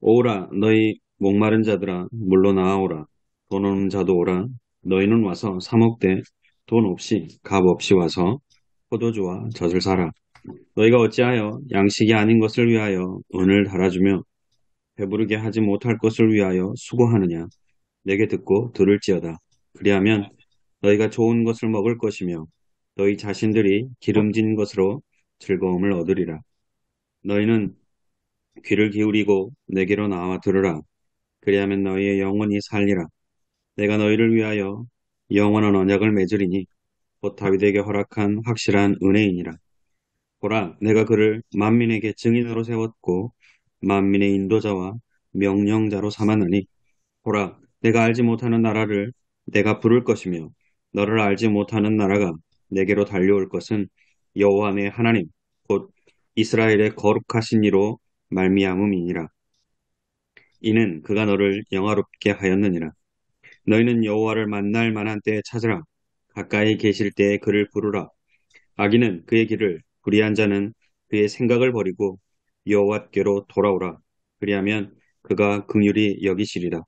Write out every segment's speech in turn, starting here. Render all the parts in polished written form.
오라, 너희 목마른 자들아, 물로 나아오라. 돈 없는 자도 오라. 너희는 와서 사 먹되 돈 없이 값 없이 와서 포도주와 젖을 사라. 너희가 어찌하여 양식이 아닌 것을 위하여 은을 달아주며 배부르게 하지 못할 것을 위하여 수고하느냐. 내게 듣고 들을지어다. 그리하면 너희가 좋은 것을 먹을 것이며 너희 자신들이 기름진 것으로 즐거움을 얻으리라. 너희는 귀를 기울이고 내게로 나와 들으라. 그리하면 너희의 영혼이 살리라. 내가 너희를 위하여 영원한 언약을 맺으리니 곧 다윗에게 허락한 확실한 은혜이니라. 보라, 내가 그를 만민에게 증인으로 세웠고 만민의 인도자와 명령자로 삼았느니 보라, 내가 알지 못하는 나라를 내가 부를 것이며 너를 알지 못하는 나라가 내게로 달려올 것은 여호와 내 하나님 곧 이스라엘의 거룩하신 이로 말미암음이니라. 이는 그가 너를 영화롭게 하였느니라. 너희는 여호와를 만날 만한 때에 찾으라. 가까이 계실 때에 그를 부르라. 악인은 그의 길을, 불의한 자는 그의 생각을 버리고 여호와께로 돌아오라. 그리하면 그가 긍휼히 여기시리라.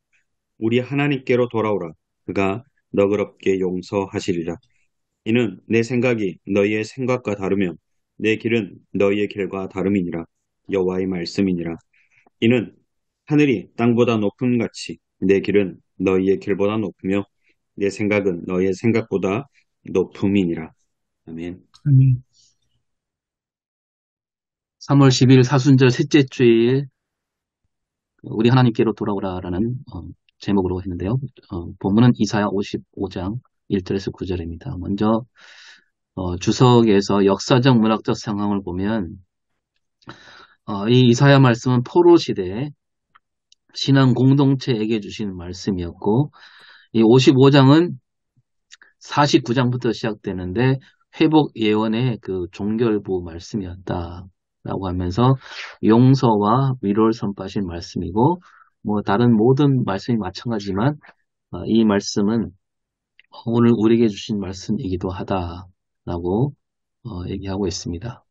우리 하나님께로 돌아오라. 그가 너그럽게 용서하시리라. 이는 내 생각이 너희의 생각과 다르며 내 길은 너희의 길과 다름이니라. 여호와의 말씀이니라. 이는 하늘이 땅보다 높음 같이 내 길은 너희의 길보다 높으며 내 생각은 너희의 생각보다 높음이니라. 아멘. 아멘. 3월 10일 사순절 셋째 주일 우리 하나님께로 돌아오라라는 제목으로 했는데요. 본문은 이사야 55장 1절에서 9절입니다. 먼저 주석에서 역사적 문학적 상황을 보면 이 이사야 말씀은 포로 시대에 신앙 공동체에게 주시는 말씀이었고 이 55장은 49장부터 시작되는데 회복 예언의 그 종결부 말씀이었다라고 하면서 용서와 위로를 선포하신 말씀이고 뭐 다른 모든 말씀이 마찬가지지만 이 말씀은 오늘 우리에게 주신 말씀이기도 하다라고 얘기하고 있습니다.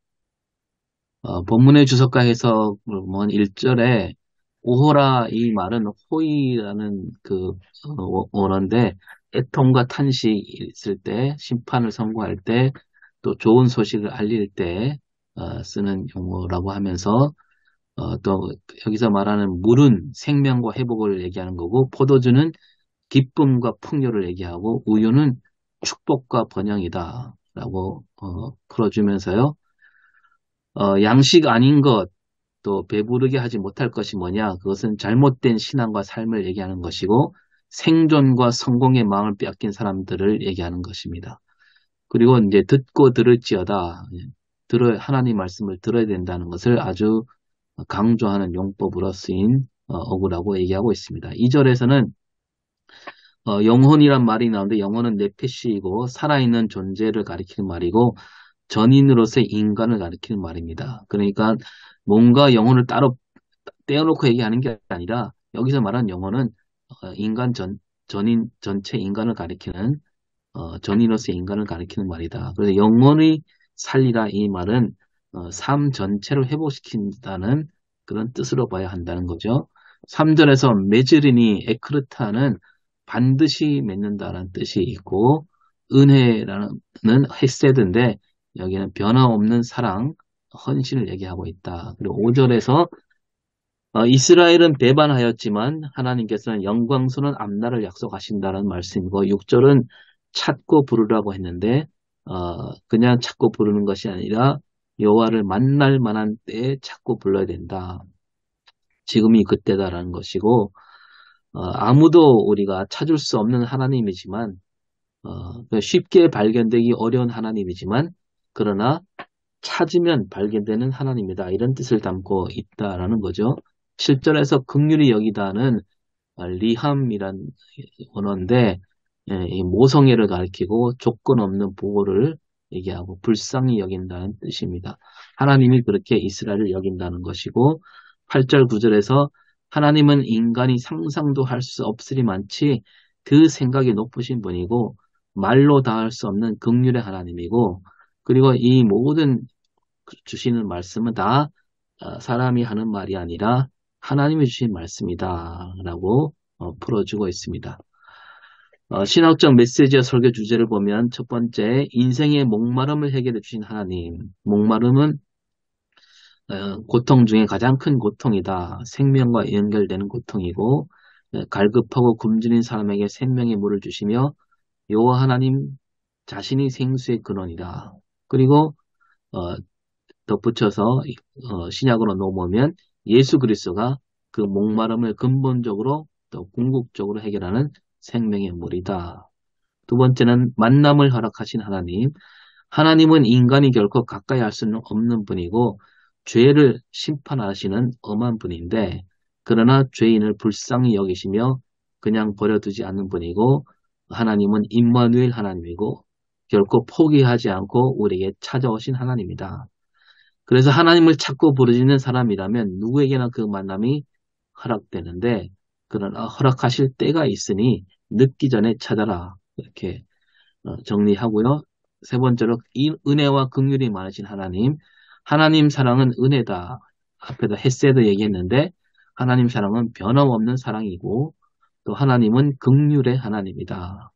본문의 주석과 해석을 보면 1절에 오호라 이 말은 호의라는 그 원어인데 애통과 탄식이 있을 때 심판을 선고할 때 또 좋은 소식을 알릴 때 쓰는 용어라고 하면서 또 여기서 말하는 물은 생명과 회복을 얘기하는 거고 포도주는 기쁨과 풍요를 얘기하고 우유는 축복과 번영이다 라고 풀어주면서요. 양식 아닌 것, 또 배부르게 하지 못할 것이 뭐냐? 그것은 잘못된 신앙과 삶을 얘기하는 것이고 생존과 성공의 마음을 빼앗긴 사람들을 얘기하는 것입니다. 그리고 이제 듣고 들을지어다. 하나님 말씀을 들어야 된다는 것을 아주 강조하는 용법으로 쓰인 어구라고 얘기하고 있습니다. 2절에서는 영혼이란 말이 나오는데 영혼은 네페시이고 살아있는 존재를 가리키는 말이고 전인으로서의 인간을 가리키는 말입니다. 그러니까 뭔가 영혼을 따로 떼어놓고 얘기하는 게 아니라 여기서 말하는 영혼은 인간 전인 전체 인간을 가리키는 전인으로서의 인간을 가리키는 말이다. 그래서 영혼이 살리라 이 말은 삶 전체를 회복시킨다는 그런 뜻으로 봐야 한다는 거죠. 3절에서 메즈리니 에크르타는 반드시 맺는다는 뜻이 있고 은혜라는 헤세드인데 여기는 변함없는 사랑, 헌신을 얘기하고 있다. 그리고 5절에서 이스라엘은 배반하였지만 하나님께서는 영광스러운 앞날을 약속하신다는 말씀이고 6절은 찾고 부르라고 했는데 그냥 찾고 부르는 것이 아니라 여호와를 만날 만한 때에 찾고 불러야 된다. 지금이 그때다라는 것이고 아무도 우리가 찾을 수 없는 하나님이지만 쉽게 발견되기 어려운 하나님이지만 그러나 찾으면 발견되는 하나님이다. 이런 뜻을 담고 있다라는 거죠. 7절에서 긍휼히 여기다는 리함이란 언어인데 이 모성애를 가리키고 조건 없는 보호를 얘기하고 불쌍히 여긴다는 뜻입니다. 하나님이 그렇게 이스라엘을 여긴다는 것이고 8절 9절에서 하나님은 인간이 상상도 할 수 없으리만치 그 생각이 높으신 분이고 말로 다할 수 없는 긍휼의 하나님이고 그리고 이 모든 주시는 말씀은 다 사람이 하는 말이 아니라 하나님이 주신 말씀이다. 라고 풀어주고 있습니다. 신학적 메시지와 설교 주제를 보면 첫 번째, 인생의 목마름을 해결해 주신 하나님. 목마름은 고통 중에 가장 큰 고통이다. 생명과 연결되는 고통이고 갈급하고 굶주린 사람에게 생명의 물을 주시며 여호와 하나님 자신이 생수의 근원이다. 그리고 어, 덧붙여서 신약으로 넘어오면 예수 그리스도가 그 목마름을 근본적으로 또 궁극적으로 해결하는 생명의 물이다. 두 번째는 만남을 허락하신 하나님. 하나님은 인간이 결코 가까이 할 수는 없는 분이고 죄를 심판하시는 엄한 분인데 그러나 죄인을 불쌍히 여기시며 그냥 버려두지 않는 분이고 하나님은 임마누엘 하나님이고 결코 포기하지 않고 우리에게 찾아오신 하나님이다. 그래서 하나님을 찾고 부르짖는 사람이라면 누구에게나 그 만남이 허락되는데 그러나 허락하실 때가 있으니 늦기 전에 찾아라. 이렇게 정리하고요. 세 번째로 이 은혜와 긍휼이 많으신 하나님. 하나님 사랑은 은혜다. 앞에도 헤세드 얘기했는데 하나님 사랑은 변함없는 사랑이고 또 하나님은 긍휼의 하나님이다.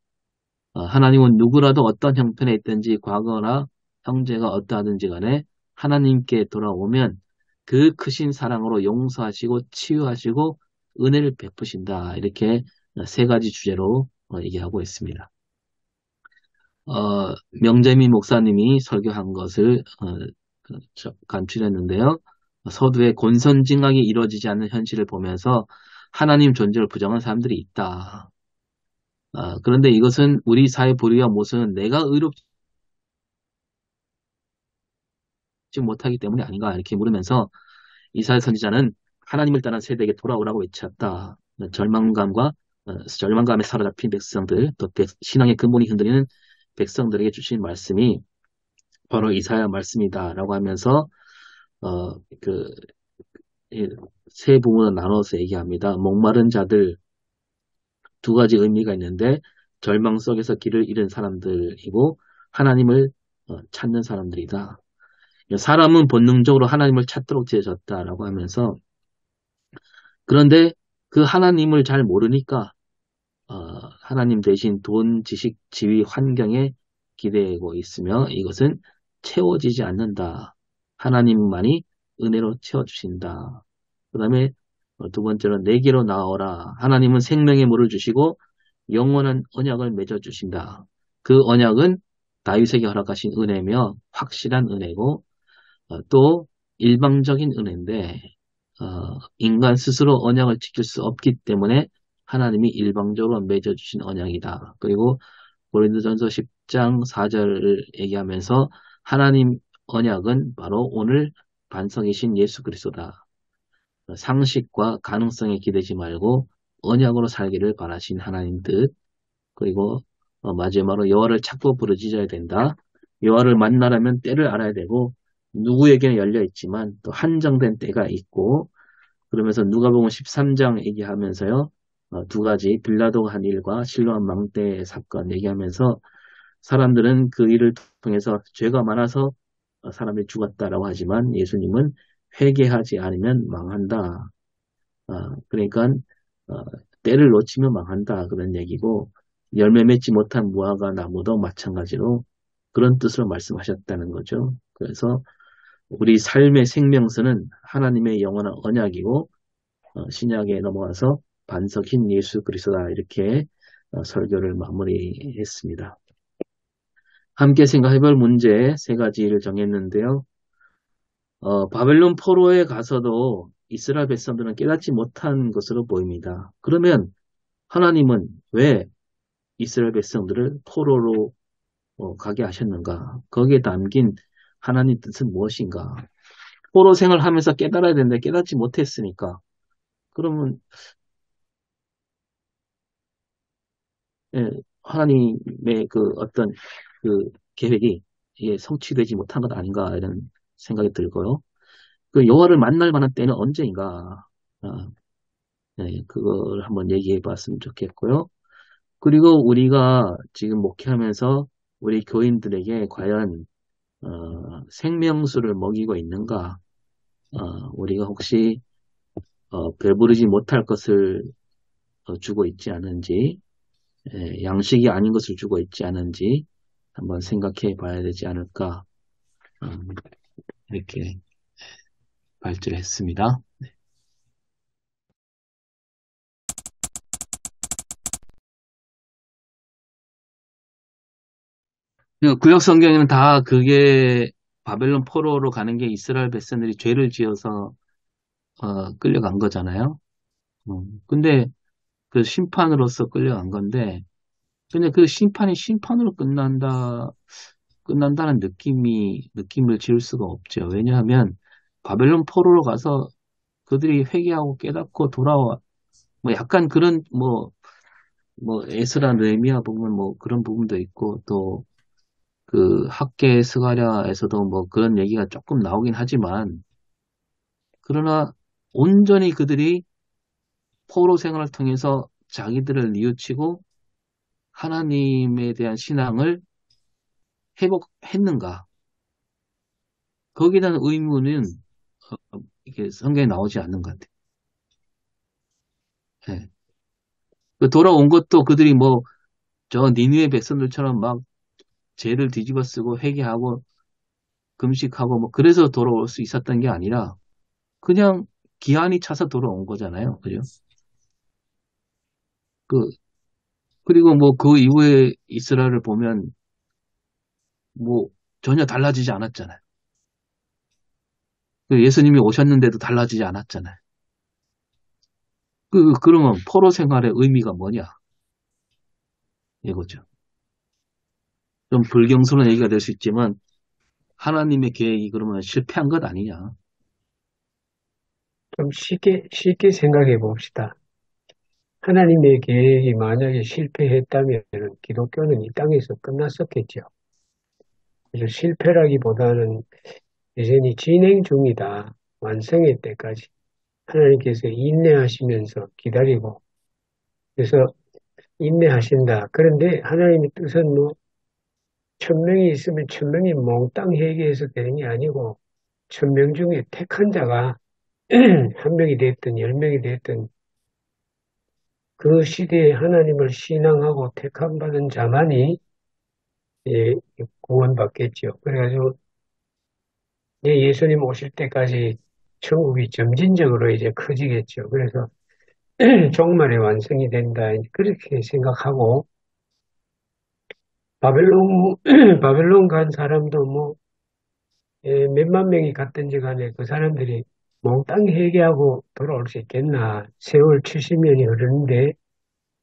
하나님은 누구라도 어떤 형편에 있든지 과거나 형제가 어떠하든지 간에 하나님께 돌아오면 그 크신 사랑으로 용서하시고 치유하시고 은혜를 베푸신다. 이렇게 세 가지 주제로 얘기하고 있습니다. 명재미 목사님이 설교한 것을 간추렸는데요. 서두에 권선징악이 이루어지지 않는 현실을 보면서 하나님 존재를 부정한 사람들이 있다. 그런데 이것은 우리 사회 불의와 모순은 내가 의롭지 못하기 때문이 아닌가 이렇게 물으면서 이사야 선지자는 하나님을 떠난 세대에게 돌아오라고 외쳤다. 절망감에 사로잡힌 백성들, 또 신앙의 근본이 흔들리는 백성들에게 주신 말씀이 바로 이사야 말씀이다라고 하면서 어, 그, 세 부분으로 나눠서 얘기합니다. 목마른 자들 두 가지 의미가 있는데 절망 속에서 길을 잃은 사람들이고 하나님을 찾는 사람들이다. 사람은 본능적으로 하나님을 찾도록 지어졌다라고 하면서 그런데 그 하나님을 잘 모르니까 하나님 대신 돈, 지식, 지위, 환경에 기대고 있으며 이것은 채워지지 않는다. 하나님만이 은혜로 채워주신다. 그 다음에 두 번째로 내게로 나오라. 하나님은 생명의 물을 주시고 영원한 언약을 맺어주신다. 그 언약은 다윗에게 허락하신 은혜며 확실한 은혜고 또 일방적인 은혜인데 인간 스스로 언약을 지킬 수 없기 때문에 하나님이 일방적으로 맺어주신 언약이다. 그리고 고린도전서 10장 4절을 얘기하면서 하나님 언약은 바로 오늘 반석이신 예수 그리스도다. 상식과 가능성에 기대지 말고 언약으로 살기를 바라신 하나님 뜻. 그리고 마지막으로 여호와를 찾고 부르짖어야 된다. 여호와를 만나려면 때를 알아야 되고 누구에게는 열려 있지만 또 한정된 때가 있고 그러면서 누가복음 13장 얘기하면서요. 두 가지 빌라도가 한 일과 실로암 망대 사건 얘기하면서 사람들은 그 일을 통해서 죄가 많아서 사람이 죽었다라고 하지만 예수님은 회개하지 않으면 망한다. 그러니까 어, 때를 놓치면 망한다 그런 얘기고 열매 맺지 못한 무화과 나무도 마찬가지로 그런 뜻으로 말씀하셨다는 거죠. 그래서 우리 삶의 생명수는 하나님의 영원한 언약이고 신약에 넘어가서 반석인 예수 그리스도다 이렇게 설교를 마무리했습니다. 함께 생각해볼 문제 세 가지를 정했는데요. 바벨론 포로에 가서도 이스라엘 백성들은 깨닫지 못한 것으로 보입니다. 그러면 하나님은 왜 이스라엘 백성들을 포로로 가게 하셨는가? 거기에 담긴 하나님 뜻은 무엇인가? 포로 생활하면서 깨달아야 되는데 깨닫지 못했으니까 그러면 예, 하나님의 그 어떤 그 계획이 성취되지 못한 것 아닌가 이런 생각이 들고요. 그 여호와를 만날 만한 때는 언제인가? 아, 그걸 한번 얘기해 봤으면 좋겠고요. 그리고 우리가 지금 목회하면서 우리 교인들에게 과연 생명수를 먹이고 있는가? 우리가 혹시 배부르지 못할 것을 주고 있지 않은지, 양식이 아닌 것을 주고 있지 않은지 한번 생각해 봐야 되지 않을까, 음, 이렇게 발주를 했습니다. 그 구약 성경에는 다 그게 바벨론 포로로 가는 게 이스라엘 백성들이 죄를 지어서 끌려간 거잖아요. 근데 그 심판으로서 끌려간 건데, 근데 그 심판이 심판으로 끝난다는 느낌을 지울 수가 없죠. 왜냐하면 바벨론 포로로 가서 그들이 회개하고 깨닫고 돌아와, 뭐 약간 그런, 에스라 느헤미야 부분 뭐 그런 부분도 있고, 또 그 학계 스가랴에서도 뭐 그런 얘기가 조금 나오긴 하지만, 그러나 온전히 그들이 포로 생활을 통해서 자기들을 뉘우치고 하나님에 대한 신앙을 회복했는가? 거기에 대한 의문은 이게 성경에 나오지 않는 것 같아요. 예. 그 돌아온 것도 그들이 뭐 저 니느웨 백성들처럼 막 죄를 뒤집어 쓰고 회개하고 금식하고 뭐 그래서 돌아올 수 있었던 게 아니라 그냥 기한이 차서 돌아온 거잖아요. 그죠? 그 그리고 뭐 그 이후에 이스라엘을 보면 뭐 전혀 달라지지 않았잖아요. 그 예수님이 오셨는데도 달라지지 않았잖아요. 그러면 포로 생활의 의미가 뭐냐? 이거죠. 좀 불경스러운 얘기가 될 수 있지만 하나님의 계획이 그러면 실패한 것 아니냐? 좀 쉽게 생각해 봅시다. 하나님의 계획이 만약에 실패했다면 기독교는 이 땅에서 끝났었겠죠. 그래서 실패라기보다는 여전히 진행 중이다. 완성의 때까지 하나님께서 인내하시면서 기다리고, 그래서 인내하신다. 그런데 하나님의 뜻은 뭐 1,000명이 있으면 1,000명이 몽땅 회개해서 되는 게 아니고 1,000명 중에 택한 자가 한 명이 됐든 10명이 됐든 그 시대에 하나님을 신앙하고 택함받은 자만이 예, 구원받겠죠. 그래가지고 예수님 오실 때까지 천국이 점진적으로 이제 커지겠죠. 그래서 종말의 완성이 된다. 그렇게 생각하고 바벨론 바벨론 간 사람도 뭐 몇만 명이 갔든지 간에 그 사람들이 몽땅 회개하고 돌아올 수 있겠나. 세월 70년이 흐르는데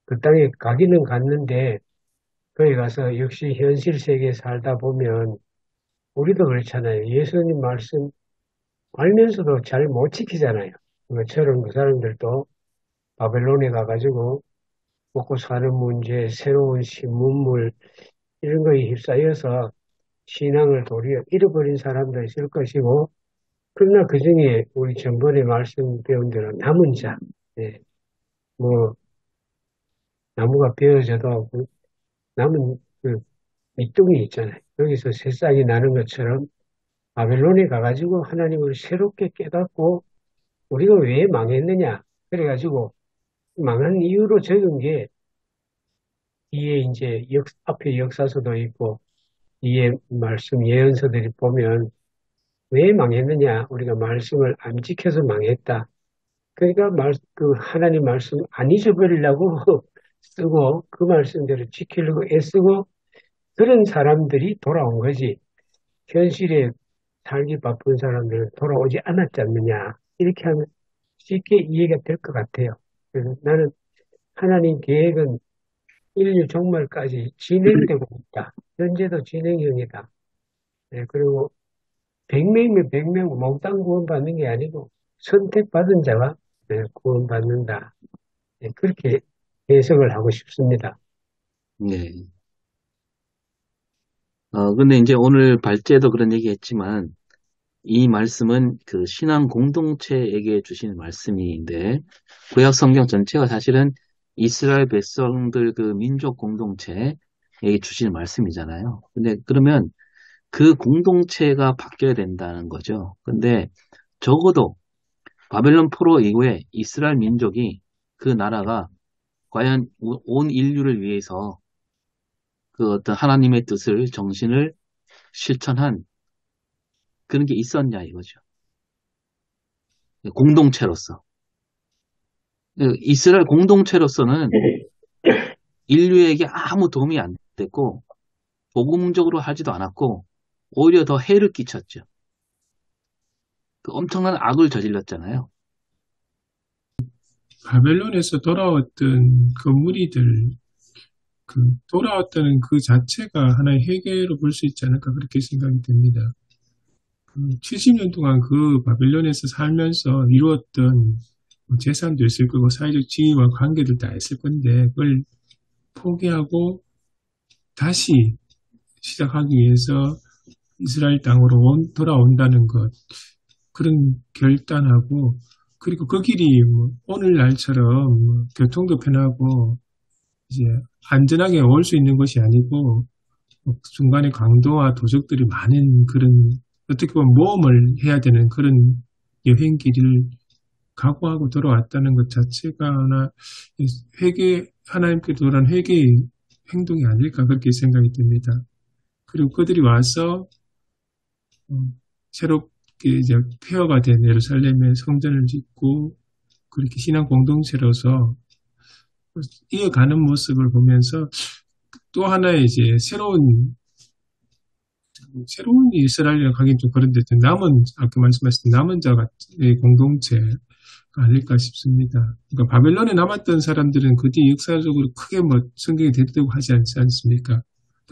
그 땅에 가기는 갔는데 거기 가서 역시 현실 세계에 살다 보면 우리도 그렇잖아요. 예수님 말씀 알면서도 잘 못 지키잖아요. 그것처럼 그 사람들도 바벨론에 가가지고 먹고 사는 문제, 새로운 신문물 이런 거에 휩싸여서 신앙을 도리어 잃어버린 사람도 있을 것이고 그러나 그중에 우리 전번에 말씀 배운 대로 남은 자, 예, 뭐 나무가 베어져도 그 남은 그 밑둥이 있잖아요. 여기서 새싹이 나는 것처럼 바벨론에 가가지고 하나님을 새롭게 깨닫고 우리가 왜 망했느냐. 그래가지고 망한 이유로 적은 게 뒤에 이제 앞에 역사서도 있고 뒤에 말씀 예언서들이 보면 왜 망했느냐. 우리가 말씀을 안 지켜서 망했다. 그러니까 그 하나님 말씀 안 잊어버리려고 쓰고 그 말씀대로 지키려고 애쓰고 그런 사람들이 돌아온 거지. 현실에 살기 바쁜 사람들은 돌아오지 않았지 않느냐. 이렇게 하면 쉽게 이해가 될 것 같아요. 그래서 나는 하나님 계획은 인류 종말까지 진행되고 있다. 현재도 진행형이다. 네, 그리고 100명이면 100명 몽땅 구원받는 게 아니고 선택받은 자가 네, 구원받는다. 네, 그렇게 해석을 하고 싶습니다. 네. 근데 이제 오늘 발제도 그런 얘기 했지만, 이 말씀은 그 신앙 공동체에게 주시는 말씀인데, 구약 성경 전체가 사실은 이스라엘 백성들 그 민족 공동체에게 주시는 말씀이잖아요. 근데 그러면 그 공동체가 바뀌어야 된다는 거죠. 근데 적어도 바벨론 포로 이후에 이스라엘 민족이 그 나라가 과연 온 인류를 위해서 그 어떤 하나님의 뜻을 정신을 실천한 그런 게 있었냐 이거죠. 공동체로서. 이스라엘 공동체로서는 인류에게 아무 도움이 안 됐고 복음적으로 하지도 않았고 오히려 더 해를 끼쳤죠. 그 엄청난 악을 저질렀잖아요. 바벨론에서 돌아왔던 그 무리들, 그 돌아왔다는 그 자체가 하나의 회개로 볼 수 있지 않을까 그렇게 생각이 됩니다. 그 70년 동안 그 바벨론에서 살면서 이루었던 뭐 재산도 있을 거고 사회적 지위와 관계들 다 있을 건데 그걸 포기하고 다시 시작하기 위해서 이스라엘 땅으로 돌아온다는 것, 그런 결단하고, 그리고 그 길이 뭐 오늘날처럼 뭐 교통도 편하고 이제 안전하게 올 수 있는 것이 아니고 뭐 중간에 강도와 도적들이 많은 그런, 어떻게 보면 모험을 해야 되는 그런 여행길을 각오하고 돌아왔다는 것 자체가 하나 회개, 하나님께 돌아온 회개의 행동이 아닐까 그렇게 생각이 듭니다. 그리고 그들이 와서 새롭게 이제 폐허가 된 예루살렘에 성전을 짓고 그렇게 신앙 공동체로서 이어가는 모습을 보면서 또 하나의 이제 새로운 이스라엘이라고 하긴 좀 그런데 남은, 아까 말씀하셨던 남은 자가 공동체가 아닐까 싶습니다. 그러니까 바벨론에 남았던 사람들은 그 뒤 역사적으로 크게 뭐 성경에 대두되고 하지 않지 않습니까?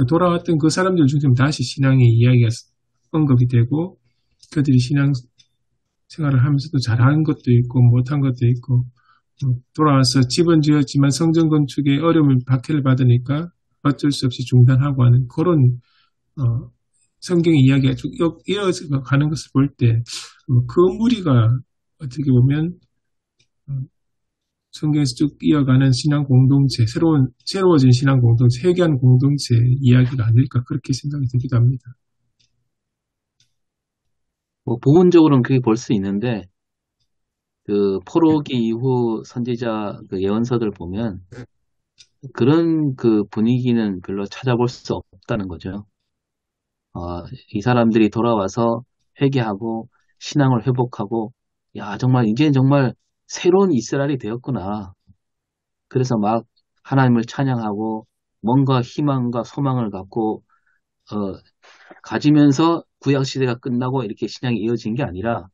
돌아왔던 그 사람들 중에 다시 신앙의 이야기가 언급이 되고 그들이 신앙 생활을 하면서도 잘한 것도 있고 못한 것도 있고 돌아와서 집은 지었지만 성전 건축에 어려움을 박해를 받으니까 어쩔 수 없이 중단하고 하는 그런 성경의 이야기가 쭉 이어져 가는 것을 볼 때 그 무리가 어떻게 보면 성경에서 쭉 이어가는 신앙 공동체, 새로워진 신앙 공동체, 회개한 공동체 이야기가 아닐까 그렇게 생각이 들기도 합니다. 뭐 부분적으로는 그렇게 볼 수 있는데 그 포로기 이후 선지자 그 예언서들 보면 그런 그 분위기는 별로 찾아볼 수 없다는 거죠. 이 사람들이 돌아와서 회개하고 신앙을 회복하고 야 정말 이제 정말 새로운 이스라엘이 되었구나. 그래서 막 하나님을 찬양하고 뭔가 희망과 소망을 갖고 가지면서 구약 시대가 끝나고 이렇게 신앙이 이어진 게 아니라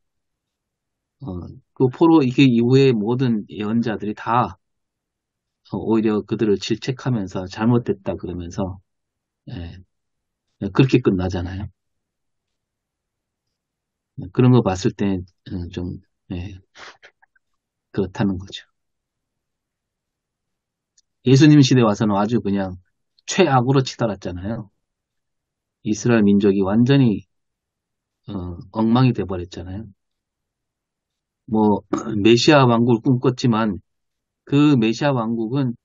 그 포로 이게 이후에 모든 예언자들이 다 오히려 그들을 질책하면서 잘못됐다 그러면서 예, 그렇게 끝나잖아요. 그런 거 봤을 때 좀 그렇다는 거죠. 예수님 시대 와서는 아주 그냥 최악으로 치달았잖아요. 이스라엘 민족이 완전히 엉망이 돼버렸잖아요. 뭐 메시아 왕국을 꿈꿨지만 그 메시아 왕국은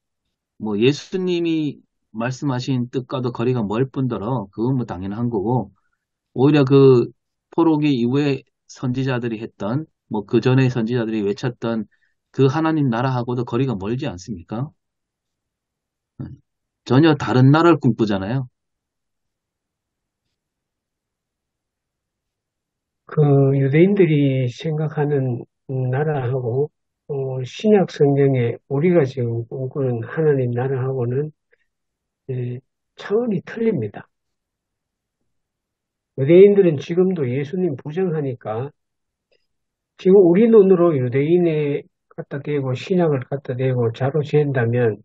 뭐 예수님이 말씀하신 뜻과도 거리가 멀 뿐더러 그건 뭐 당연한 거고 오히려 그 포로기 이후에 선지자들이 했던 뭐 그 전에 선지자들이 외쳤던 그 하나님 나라하고도 거리가 멀지 않습니까? 전혀 다른 나라를 꿈꾸잖아요. 그 유대인들이 생각하는 나라하고 신약 성경에 우리가 지금 꿈꾸는 하나님 나라하고는 차원이 틀립니다. 유대인들은 지금도 예수님 부정하니까 지금 우리 눈으로 유대인에 갖다 대고 신약을 갖다 대고 자로 재는다면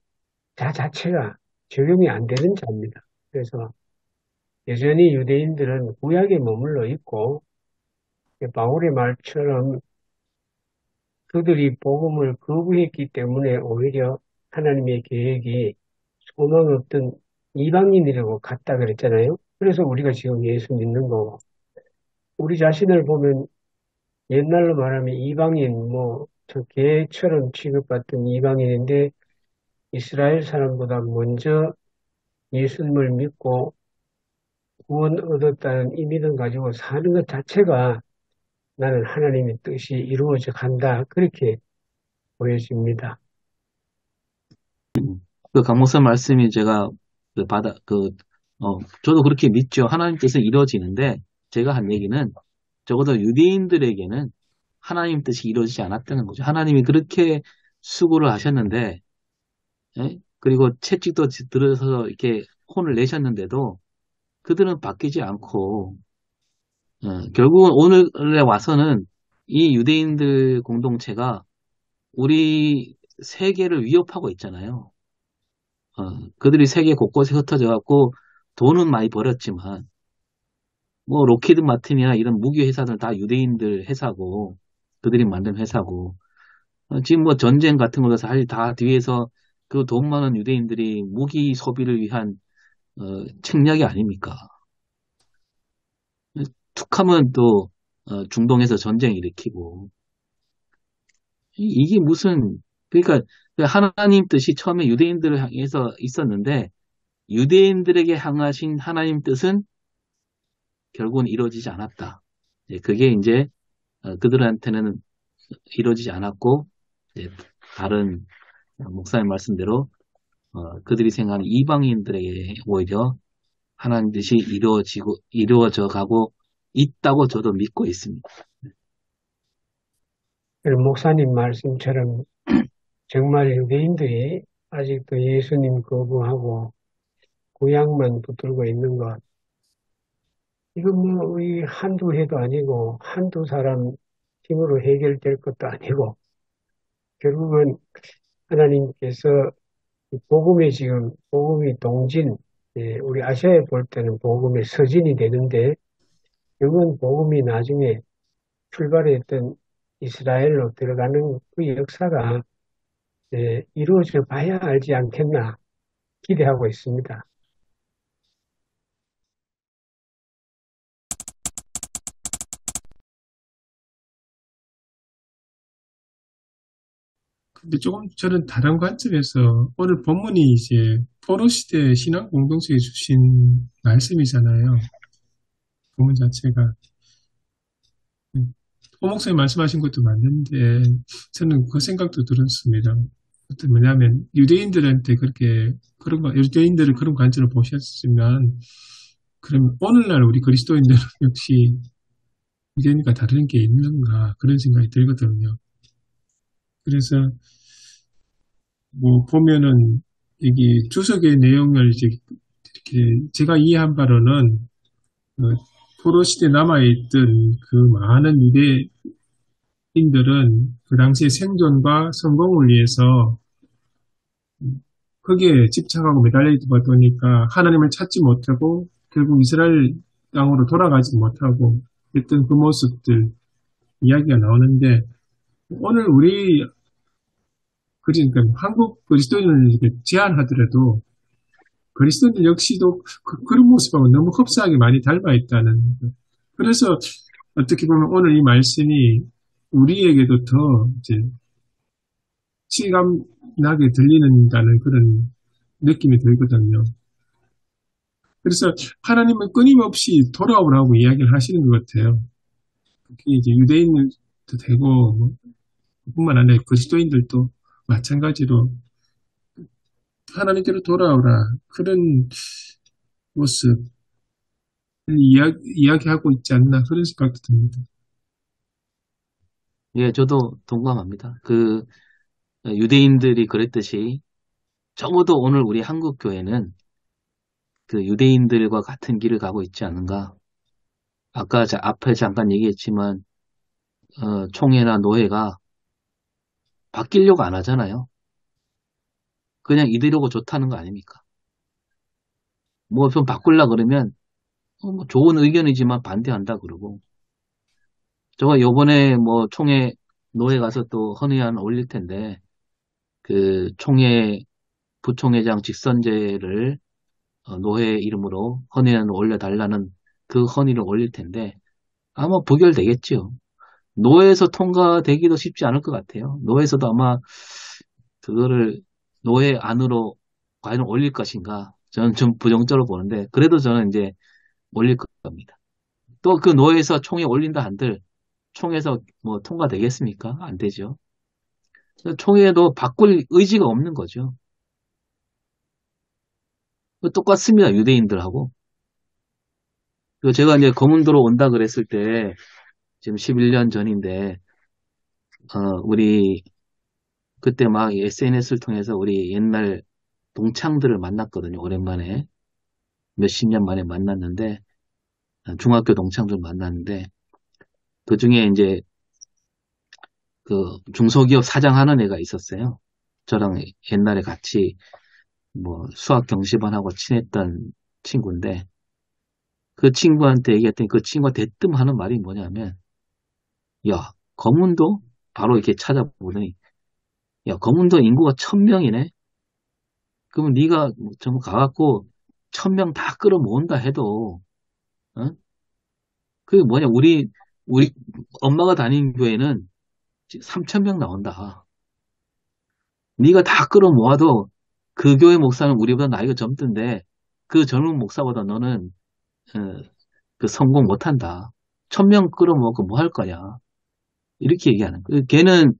자 자체가 적용이 안 되는 자입니다. 그래서 여전히 유대인들은 구약에 머물러 있고 바울의 말처럼 그들이 복음을 거부했기 때문에 오히려 하나님의 계획이 소망 없던 이방인이라고 갔다 그랬잖아요. 그래서 우리가 지금 예수 믿는 거고 우리 자신을 보면 옛날로 말하면 이방인 저 개처럼 취급받던 이방인인데 이스라엘 사람보다 먼저 예수님을 믿고 구원 얻었다는 이 믿음 가지고 사는 것 자체가 나는 하나님의 뜻이 이루어져 간다. 그렇게 보여집니다. 그 강목사 말씀이 제가 저도 그렇게 믿죠. 하나님 뜻은 이루어지는데 제가 한 얘기는 적어도 유대인들에게는 하나님 뜻이 이루어지지 않았다는 거죠. 하나님이 그렇게 수고를 하셨는데, 예? 그리고 채찍도 들어서 이렇게 혼을 내셨는데도 그들은 바뀌지 않고, 결국은 오늘에 와서는 이 유대인들 공동체가 우리 세계를 위협하고 있잖아요. 그들이 세계 곳곳에 흩어져 갖고 돈은 많이 벌었지만, 뭐 로키드 마틴이나 이런 무기 회사들 다 유대인들 회사고, 그들이 만든 회사고, 지금 뭐 전쟁 같은 거도 사실 다 뒤에서 그 돈 많은 유대인들이 무기 소비를 위한 책략이 아닙니까? 툭하면 또 중동에서 전쟁 일으키고 이게 무슨 그러니까 그 하나님 뜻이 처음에 유대인들을 향해서 있었는데 유대인들에게 향하신 하나님 뜻은 결국은 이루어지지 않았다. 그게 이제 그들한테는 이루어지지 않았고 이제 다른 목사님 말씀대로 그들이 생각하는 이방인들에게 오히려 하나님 뜻이 이루어져 가고 있다고 저도 믿고 있습니다. 목사님 말씀처럼 정말 유대인들이 아직도 예수님 거부하고 구약만 붙들고 있는 것, 이건 뭐 이 한두 해도 아니고 한두 사람 힘으로 해결될 것도 아니고 결국은 하나님께서 복음이 지금 복음이 동진, 우리 아시아에 볼 때는 복음의 서진이 되는데 이건 복음이 나중에 출발했던 이스라엘로 들어가는 그 역사가 이루어져 봐야 알지 않겠나 기대하고 있습니다. 근데 조금 저는 다른 관점에서 오늘 본문이 이제 포로 시대 신앙 공동체에 주신 말씀이잖아요. 본문 자체가. 오 목사님 말씀하신 것도 맞는데 저는 그 생각도 들었습니다. 어떤 뭐냐면 유대인들한테 그렇게 그런 거 유대인들을 그런 관점으로 보셨으면 그럼 오늘날 우리 그리스도인들은 역시 유대인과 다른 게 있는가 그런 생각이 들거든요. 그래서 뭐 보면은 여기 주석의 내용을 이제 이렇게 제가 이해한 바로는 포로 시대 남아있던 그 많은 유대인들은 그 당시의 생존과 성공을 위해서 거기에 집착하고 매달리다 보니까 하나님을 찾지 못하고 결국 이스라엘 땅으로 돌아가지 못하고 했던 그 모습들 이야기가 나오는데 오늘 우리 그러니까 한국 그리스도인을 이렇게 제한하더라도 그리스도인들 역시도 그런 모습하고 너무 흡사하게 많이 닮아 있다는 거. 그래서 어떻게 보면 오늘 이 말씀이 우리에게도 더 이제 실감나게 들리는다는 그런 느낌이 들거든요. 그래서 하나님은 끊임없이 돌아오라고 이야기를 하시는 것 같아요. 그게 이제 유대인들도 되고 뭐, 뿐만 아니라 그리스도인들도 마찬가지로 하나님께로 돌아오라 그런 모습을 이야기하고 있지 않나 그런 생각도 듭니다. 예, 저도 동감합니다. 유대인들이 그랬듯이 적어도 오늘 우리 한국 교회는 그 유대인들과 같은 길을 가고 있지 않은가. 아까 앞에 잠깐 얘기했지만 총회나 노회가 바뀌려고 안 하잖아요. 그냥 이대로고 좋다는 거 아닙니까? 뭐 좀 바꾸려 그러면 뭐 좋은 의견이지만 반대한다 그러고. 저가 요번에 뭐 총회 노회 가서 또 헌의안 올릴 텐데 그 총회 부총회장 직선제를 노회 이름으로 헌의안을 올려달라는 그 헌의를 올릴 텐데 아마 부결되겠죠. 노회에서 통과되기도 쉽지 않을 것 같아요. 노회에서도 아마 그거를 노회 안으로 과연 올릴 것인가 저는 좀 부정적으로 보는데 그래도 저는 이제 올릴 겁니다. 또 그 노회에서 총회 올린다 한들 총회에서 뭐 통과되겠습니까? 안 되죠. 총회도 바꿀 의지가 없는 거죠. 똑같습니다. 유대인들하고. 그리고 제가 이제 거문도로 온다 그랬을 때 지금 11년 전인데 우리 그때 막 SNS를 통해서 우리 옛날 동창들을 만났거든요. 오랜만에 몇십 년 만에 만났는데 중학교 동창들 만났는데 그 중에 이제 그 중소기업 사장하는 애가 있었어요. 저랑 옛날에 같이 뭐 수학 경시반하고 친했던 친구인데 그 친구한테 얘기했더니 그 친구가 대뜸 하는 말이 뭐냐면 야 검문도 바로 이렇게 찾아보더니 야 검문도 인구가 1000명이네. 그러면 네가 좀 가갖고 1000명 다 끌어모은다 해도 어? 그게 뭐냐 우리 엄마가 다니는 교회는 3000명 나온다. 네가 다 끌어모아도 그 교회 목사는 우리보다 나이가 젊던데 그 젊은 목사보다 너는 어, 그 성공 못한다. 1000명 끌어모으고 뭐 할 거냐. 이렇게 얘기하는 거예요. 걔는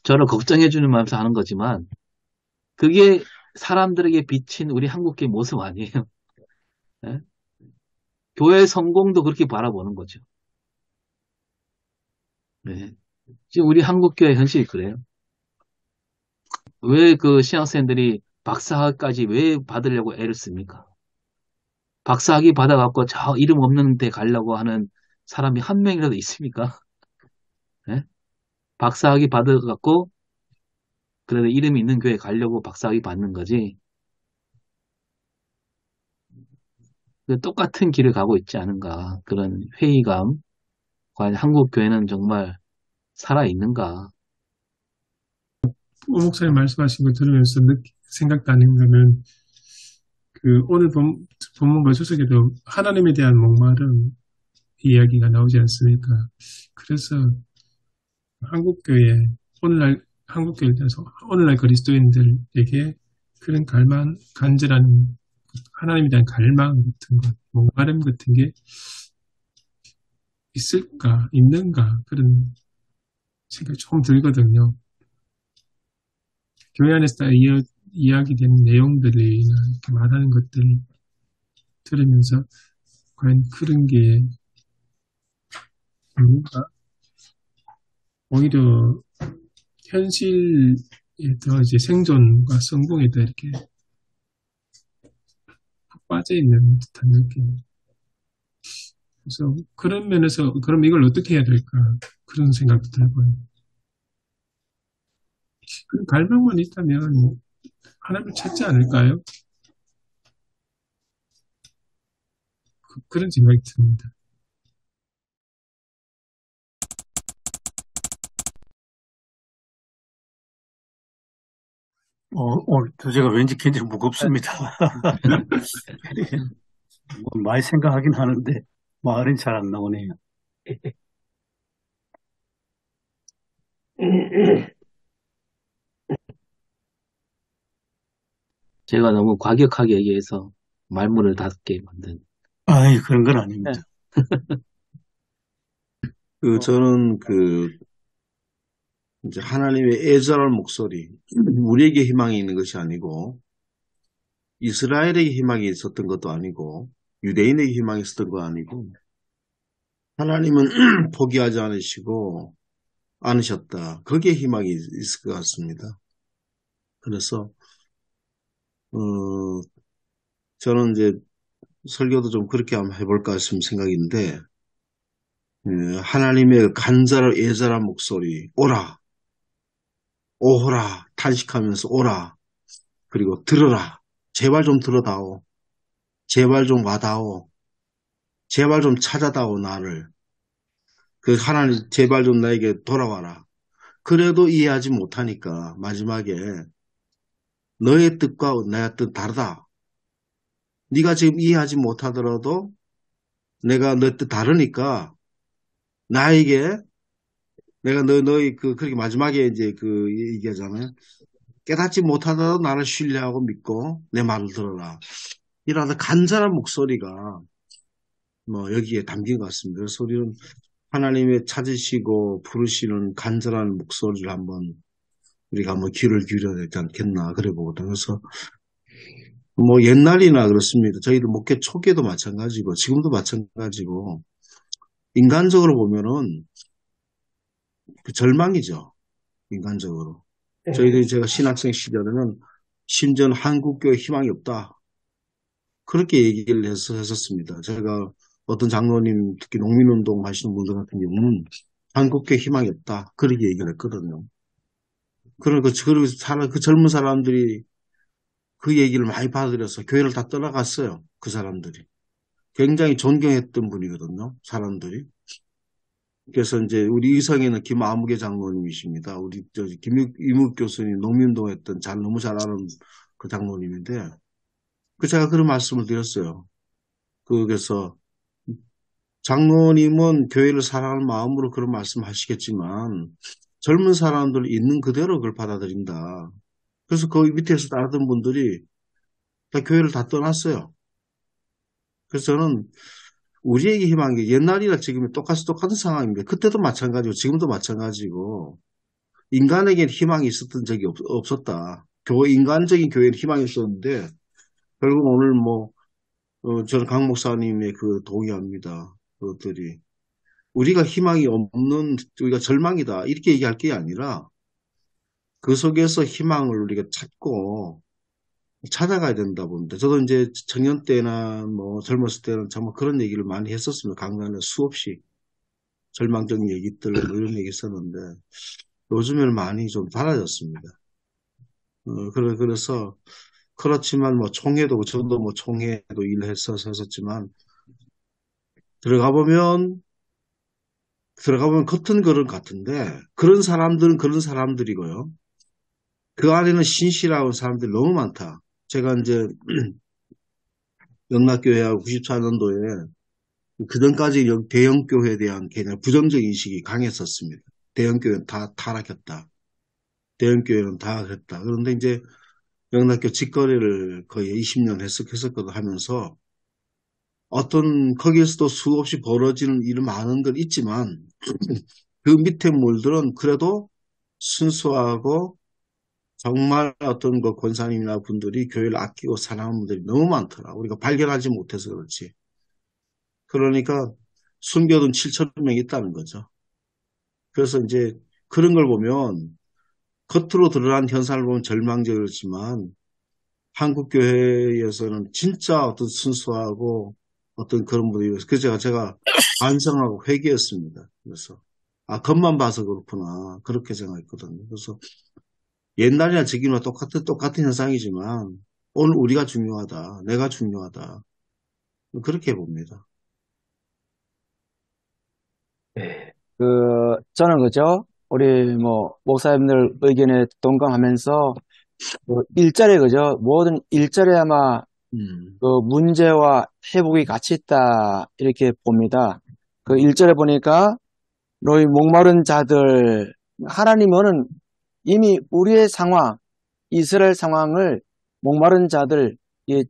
저를 걱정해주는 마음에서 하는 거지만 그게 사람들에게 비친 우리 한국교회 모습 아니에요. 예? 교회 성공도 그렇게 바라보는 거죠. 네. 지금 우리 한국교회 현실이 그래요. 왜 그 신학생들이 박사학까지 왜 받으려고 애를 씁니까? 박사학위 받아갖고 저 이름 없는 데 가려고 하는 사람이 한 명이라도 있습니까? 예? 박사학위 받아갖고 그래도 이름이 있는 교회 가려고 박사학위 받는 거지. 똑같은 길을 가고 있지 않은가. 그런 회의감. 과연 한국 교회는 정말 살아있는가. 오 목사님 말씀하신 거 들으면서 생각나는 거는 그 오늘 본문과 주석에도 하나님에 대한 목마름 이야기가 나오지 않습니까? 그래서 한국교회 오늘날 한국교회에 대해서 오늘날 그리스도인들에게 그런 간절한 하나님에 대한 갈망 같은 것, 목마름 같은 게 있을까, 있는가 그런 생각이 조금 들거든요. 교회 안에서 다 이야기된 내용들이나 이렇게 말하는 것들을 들으면서 과연 그런 게 있는가? 오히려 현실에 더 이제 생존과 성공에 더 이렇게 푹 빠져 있는 듯한 느낌. 그래서 그런 면에서 그럼 이걸 어떻게 해야 될까 그런 생각도 들고요. 그 갈망만 있다면 하나님을 찾지 않을까요? 그런 생각이 듭니다. 오늘 주제가 왠지 굉장히 무겁습니다. 뭐 많이 생각하긴 하는데 말은 잘 안 나오네요. 제가 너무 과격하게 얘기해서 말문을 닫게 만든. 아이, 그런 건 아닙니다. 저는 이제 하나님의 애절한 목소리, 우리에게 희망이 있는 것이 아니고, 이스라엘에게 희망이 있었던 것도 아니고, 유대인에게 희망이 있었던 것도 아니고, 하나님은 포기하지 않으셨다. 거기에 희망이 있을 것 같습니다. 그래서, 저는 이제 설교도 좀 그렇게 한번 해볼까 싶은 생각인데, 하나님의 간절한 애절한 목소리, 오라, 오호라, 탄식하면서 오라, 그리고 들어라, 제발 좀 들어다오, 제발 좀 와다오, 제발 좀 찾아다오, 나를. 하나님, 제발 좀 나에게 돌아와라. 그래도 이해하지 못하니까 마지막에 너의 뜻과 내 뜻 다르다. 네가 지금 이해하지 못하더라도 내가 너 뜻 다르니까 나에게 내가 너희 그렇게 마지막에 이제 얘기하잖아요. 깨닫지 못하더라도 나를 신뢰하고 믿고 내 말을 들어라. 이런 간절한 목소리가 뭐 여기에 담긴 것 같습니다. 그래서 우리는 하나님의 찾으시고 부르시는 간절한 목소리를 우리가 한번 귀를 기울여야 되지 않겠나 그래 보거든요. 그래서 뭐 옛날이나 그렇습니다. 저희들 목회 초기에도 마찬가지고 지금도 마찬가지고 인간적으로 보면은 그 절망이죠. 인간적으로. 저희들이 제가 신학생 시절에는 심지어는 한국교회 희망이 없다. 그렇게 얘기를 했었습니다. 제가 어떤 장로님, 특히 농민운동 하시는 분들 같은 경우는 한국교회 희망이 없다. 그렇게 얘기를 했거든요. 그리고 그 젊은 사람들이 그 얘기를 많이 받아들여서 교회를 다 떠나갔어요. 그 사람들이. 굉장히 존경했던 분이거든요. 사람들이. 그래서 이제 우리 이성에는 김아무개 장로님이십니다. 우리 이묵 교수님 농민운동 했던 너무 잘 아는 그 장로님인데 제가 그런 말씀을 드렸어요. 그래서 장로님은 교회를 사랑하는 마음으로 그런 말씀 하시겠지만 젊은 사람들 있는 그대로 그걸 받아들인다. 그래서 거기 밑에서 따르던 분들이 다 교회를 다 떠났어요. 그래서 저는 우리에게 희망이 옛날이나 지금이 똑같은 상황입니다. 그때도 마찬가지고 지금도 마찬가지고 인간에게는 희망이 있었던 적이 없었다. 인간적인 교회는 희망이 있었는데 결국 오늘 저는 강 목사님의 동의합니다. 그것들이 우리가 희망이 없는 우리가 절망이다 이렇게 얘기할 게 아니라 그 속에서 희망을 우리가 찾아가야 된다 봅니다. 저도 이제 청년 때나 젊었을 때는 정말 그런 얘기를 많이 했었습니다. 강단에 수없이 절망적인 얘기들 이런 얘기 했었는데 요즘에는 많이 좀 달라졌습니다. 그래서 그렇지만 총회도 저도 총회도 일을 했었지만 들어가 보면 겉은 그런 같은데 그런 사람들은 그런 사람들이고요. 그 안에는 신실한 사람들이 너무 많다. 제가 이제 영락교회하고 94년도에 그전까지 대형교회에 대한 개념 부정적 인식이 강했었습니다. 대형교회는 다 타락했다. 대형교회는 다 그랬다. 그런데 이제 영락교 직거래를 거의 20년 했었거든 하면서 거기에서도 수없이 벌어지는 일은 많은 건 있지만 그 밑에 물들은 그래도 순수하고 정말 권사님이나 분들이 교회를 아끼고 사랑하는 분들이 너무 많더라. 우리가 발견하지 못해서 그렇지. 그러니까 숨겨둔 7천 명이 있다는 거죠. 그래서 이제 그런 걸 보면 겉으로 드러난 현상을 보면 절망적이지만 한국 교회에서는 진짜 순수하고 그런 분들이 그래서 제가 반성하고 회개했습니다. 그래서 겉만 봐서 그렇구나 그렇게 생각했거든요. 그래서 옛날이나 지금이나 똑같은 현상이지만 오늘 우리가 중요하다. 내가 중요하다. 그렇게 봅니다. 저는 그죠? 우리 목사님들 의견에 동감하면서 일절에 그죠? 모든 일절에 아마 문제와 회복이 같이 있다 이렇게 봅니다. 그 일절에 보니까 너희 목마른 자들 하나님은 이미 우리의 상황, 이스라엘 상황을 목마른 자들,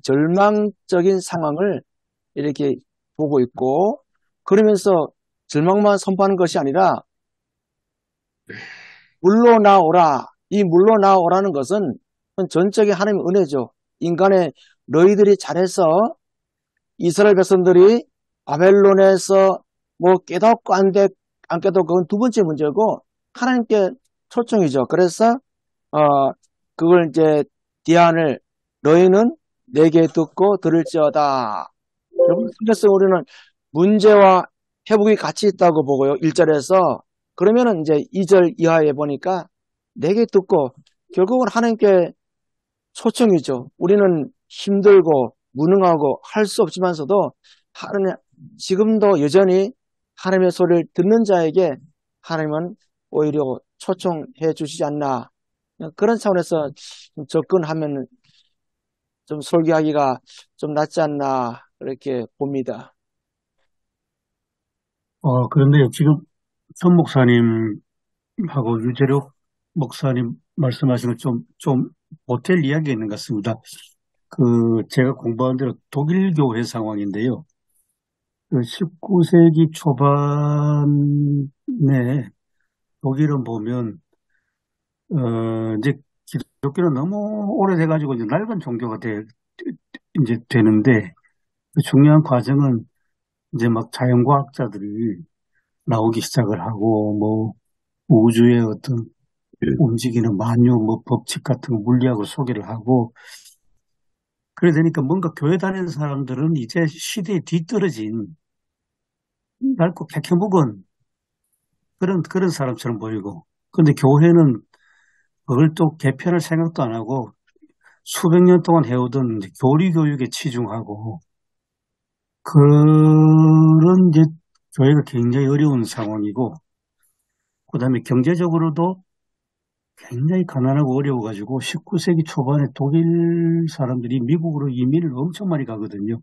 절망적인 상황을 이렇게 보고 있고 그러면서 절망만 선포하는 것이 아니라 물러나오라. 이 물러나오라는 것은 전적인 하나님의 은혜죠. 인간의 너희들이 잘해서 이스라엘 백성들이 바벨론에서 깨닫고 안 깨닫고 그건 두 번째 문제고 하나님께 초청이죠. 그래서 그걸 이제 디안을 너희는 내게 듣고 들을지어다. 여러분 그래서 우리는 문제와 회복이 같이 있다고 보고요. 1절에서 그러면은 이제 2절 이하에 보니까 내게 듣고 결국은 하나님께 초청이죠. 우리는 힘들고 무능하고 할 수 없지만서도 하나님 지금도 여전히 하나님의 소리를 듣는 자에게 하나님은 오히려 초청해 주시지 않나 그런 차원에서 접근하면 좀 설교하기가 좀 낫지 않나 그렇게 봅니다. 그런데요, 지금 선 목사님하고 유재록 목사님 말씀하신 건 좀 보탤 이야기가 있는 것 같습니다. 제가 공부한 대로 독일 교회 상황인데요. 그 19세기 초반에 독일은 보면, 이제 기독교는 너무 오래돼가지고 이제 낡은 종교가 이제 되는데, 그 중요한 과정은 이제 막 자연과학자들이 나오기 시작을 하고, 뭐, 우주의 어떤 움직이는 만유, 뭐, 법칙 같은 거 물리학을 소개를 하고, 그래 되니까 뭔가 교회 다니는 사람들은 이제 시대에 뒤떨어진 낡고 캐캐묵은 그런 사람처럼 보이고, 근데 교회는 그걸 또 개편할 생각도 안 하고 수백 년 동안 해오던 이제 교리 교육에 치중하고, 그런 이제 교회가 굉장히 어려운 상황이고, 그다음에 경제적으로도 굉장히 가난하고 어려워가지고 19세기 초반에 독일 사람들이 미국으로 이민을 엄청 많이 가거든요.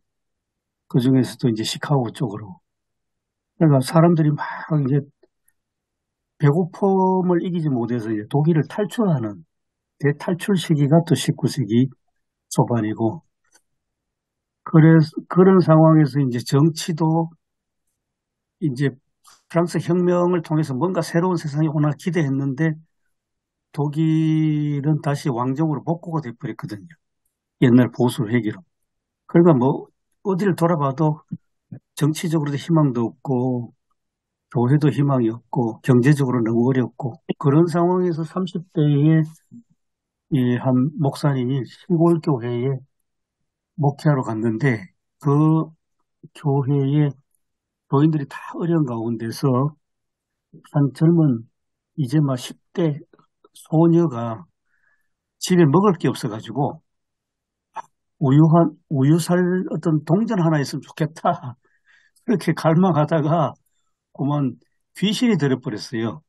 그 중에서도 이제 시카고 쪽으로. 그러니까 사람들이 막 이제 배고픔을 이기지 못해서 이제 독일을 탈출하는 대탈출 시기가 또 19세기 초반이고, 그래서 그런 상황에서 이제 정치도 이제 프랑스 혁명을 통해서 뭔가 새로운 세상이 오나 기대했는데 독일은 다시 왕정으로 복구가 돼버렸거든요. 옛날 보수 회기로. 그러니까 뭐 어디를 돌아봐도 정치적으로도 희망도 없고 교회도 희망이 없고 경제적으로 너무 어렵고, 그런 상황에서 30대에 이 한 목사님이 시골 교회에 목회하러 갔는데, 그 교회에 교인들이 다 어려운 가운데서 한 젊은 이제 막 10대 소녀가 집에 먹을 게 없어가지고 우유 살 어떤 동전 하나 있으면 좋겠다. 그렇게 갈망하다가 그만 귀신이 들어버렸어요.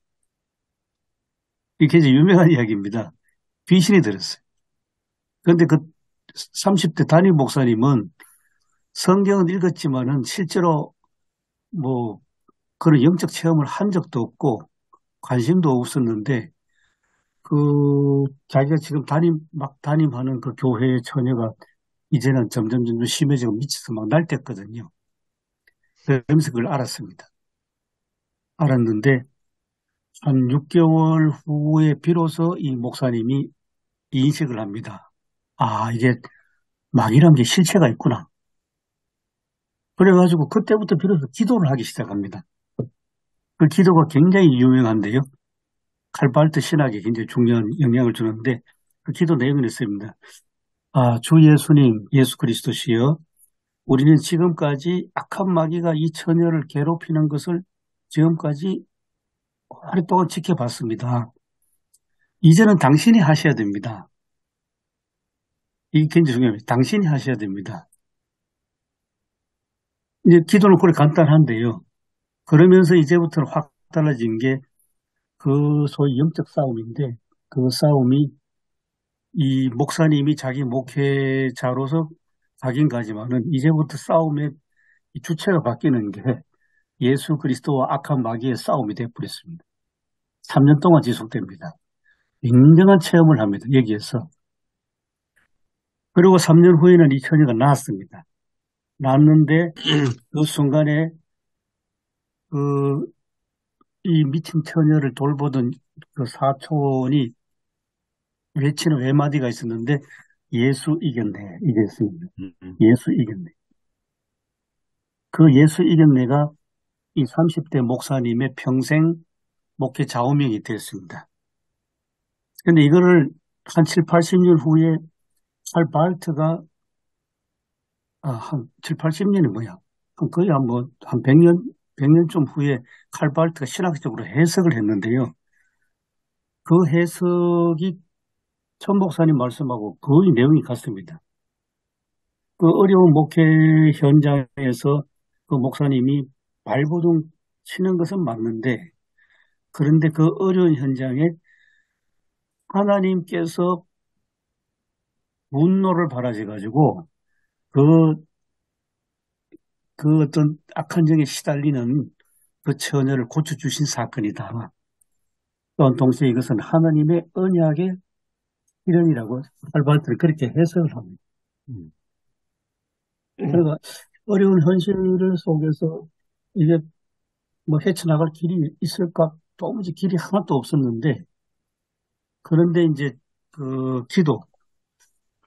이게 이제 유명한 이야기입니다. 귀신이 들었어요. 그런데 그 30대 담임 목사님은 성경은 읽었지만은 실제로 뭐 그런 영적 체험을 한 적도 없고 관심도 없었는데, 그 자기가 지금 막 담임하는 그 교회의 처녀가 이제는 점점 심해지고 미쳐서 막 날뛰었거든요. 그러면서 그걸 알았습니다. 알았는데 한 6개월 후에 비로소 이 목사님이 인식을 합니다. 아, 이게 마귀란 게 실체가 있구나. 그래가지고 그때부터 비로소 기도를 하기 시작합니다. 그 기도가 굉장히 유명한데요. 칼발트 신학에 굉장히 중요한 영향을 주는데, 그 기도 내용은 있습니다. 아, 주 예수님, 예수 그리스도시여, 우리는 지금까지 악한 마귀가 이 처녀를 괴롭히는 것을 지금까지 오랫동안 지켜봤습니다. 이제는 당신이 하셔야 됩니다. 이게 굉장히 중요합니다. 당신이 하셔야 됩니다. 이제 기도는 그래 간단한데요. 그러면서 이제부터는 확 달라진 게 그 소위 영적 싸움인데, 그 싸움이 이 목사님이 자기 목회자로서 가긴 가지만은 이제부터 싸움의 이 주체가 바뀌는 게 예수 그리스도와 악한 마귀의 싸움이 되어버렸습니다. 3년 동안 지속됩니다. 굉장한 체험을 합니다. 여기에서. 그리고 3년 후에는 이 처녀가 나았습니다. 나았는데 그 순간에 그 이 미친 처녀를 돌보던 그 사촌이 외치는 외마디가 있었는데, 예수 이겼네. 이랬습니다. 예수 이겼네. 그 예수 이겼네가 이 30대 목사님의 평생 목회 좌우명이 되었습니다. 근데 이거를 한 7, 80년 후에 칼 발트가, 한 7, 80년이 뭐야? 거의 한 100년쯤 후에 칼 발트가 신학적으로 해석을 했는데요. 그 해석이 천 목사님 말씀하고 거의 내용이 같습니다. 그 어려운 목회 현장에서 그 목사님이 발버둥 치는 것은 맞는데, 그런데 그 어려운 현장에 하나님께서 분노를 발하셔가지고 그, 그 어떤 악한 정에 시달리는 그 처녀를 고쳐주신 사건이다. 또한 동시에 이것은 하나님의 언약의 실현이라고 할바트는 그렇게 해석을 합니다. 그러니까 어려운 현실 속에서 이게 뭐 헤쳐나갈 길이 있을까? 도무지 길이 하나도 없었는데, 그런데 이제 그 기도,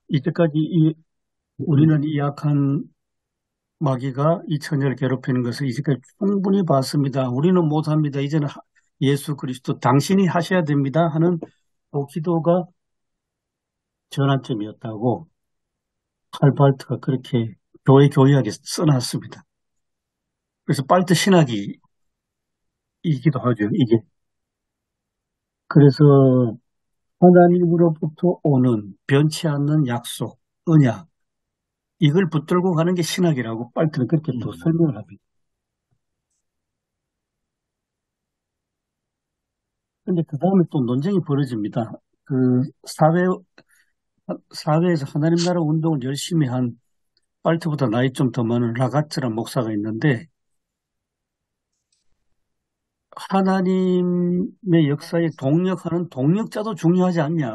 이때까지 우리는 이 약한 마귀가 이 처녀를 괴롭히는 것을 이제까지 충분히 봤습니다. 우리는 못합니다. 이제는 예수 그리스도 당신이 하셔야 됩니다 하는 그 기도가 전환점이었다고 칼발트가 그렇게 교회하게 써놨습니다. 그래서 발트 신학이 이기도 하죠, 이게. 그래서 하나님으로부터 오는 변치 않는 약속, 언약, 이걸 붙들고 가는 게 신학이라고 발트는 그렇게 또 설명을 합니다. 근데 그 다음에 또 논쟁이 벌어집니다. 그 사회에서 하나님 나라 운동을 열심히 한 발트보다 나이 좀 더 많은 라가츠란 목사가 있는데, 하나님의 역사에 동력하는 동력자도 중요하지 않냐.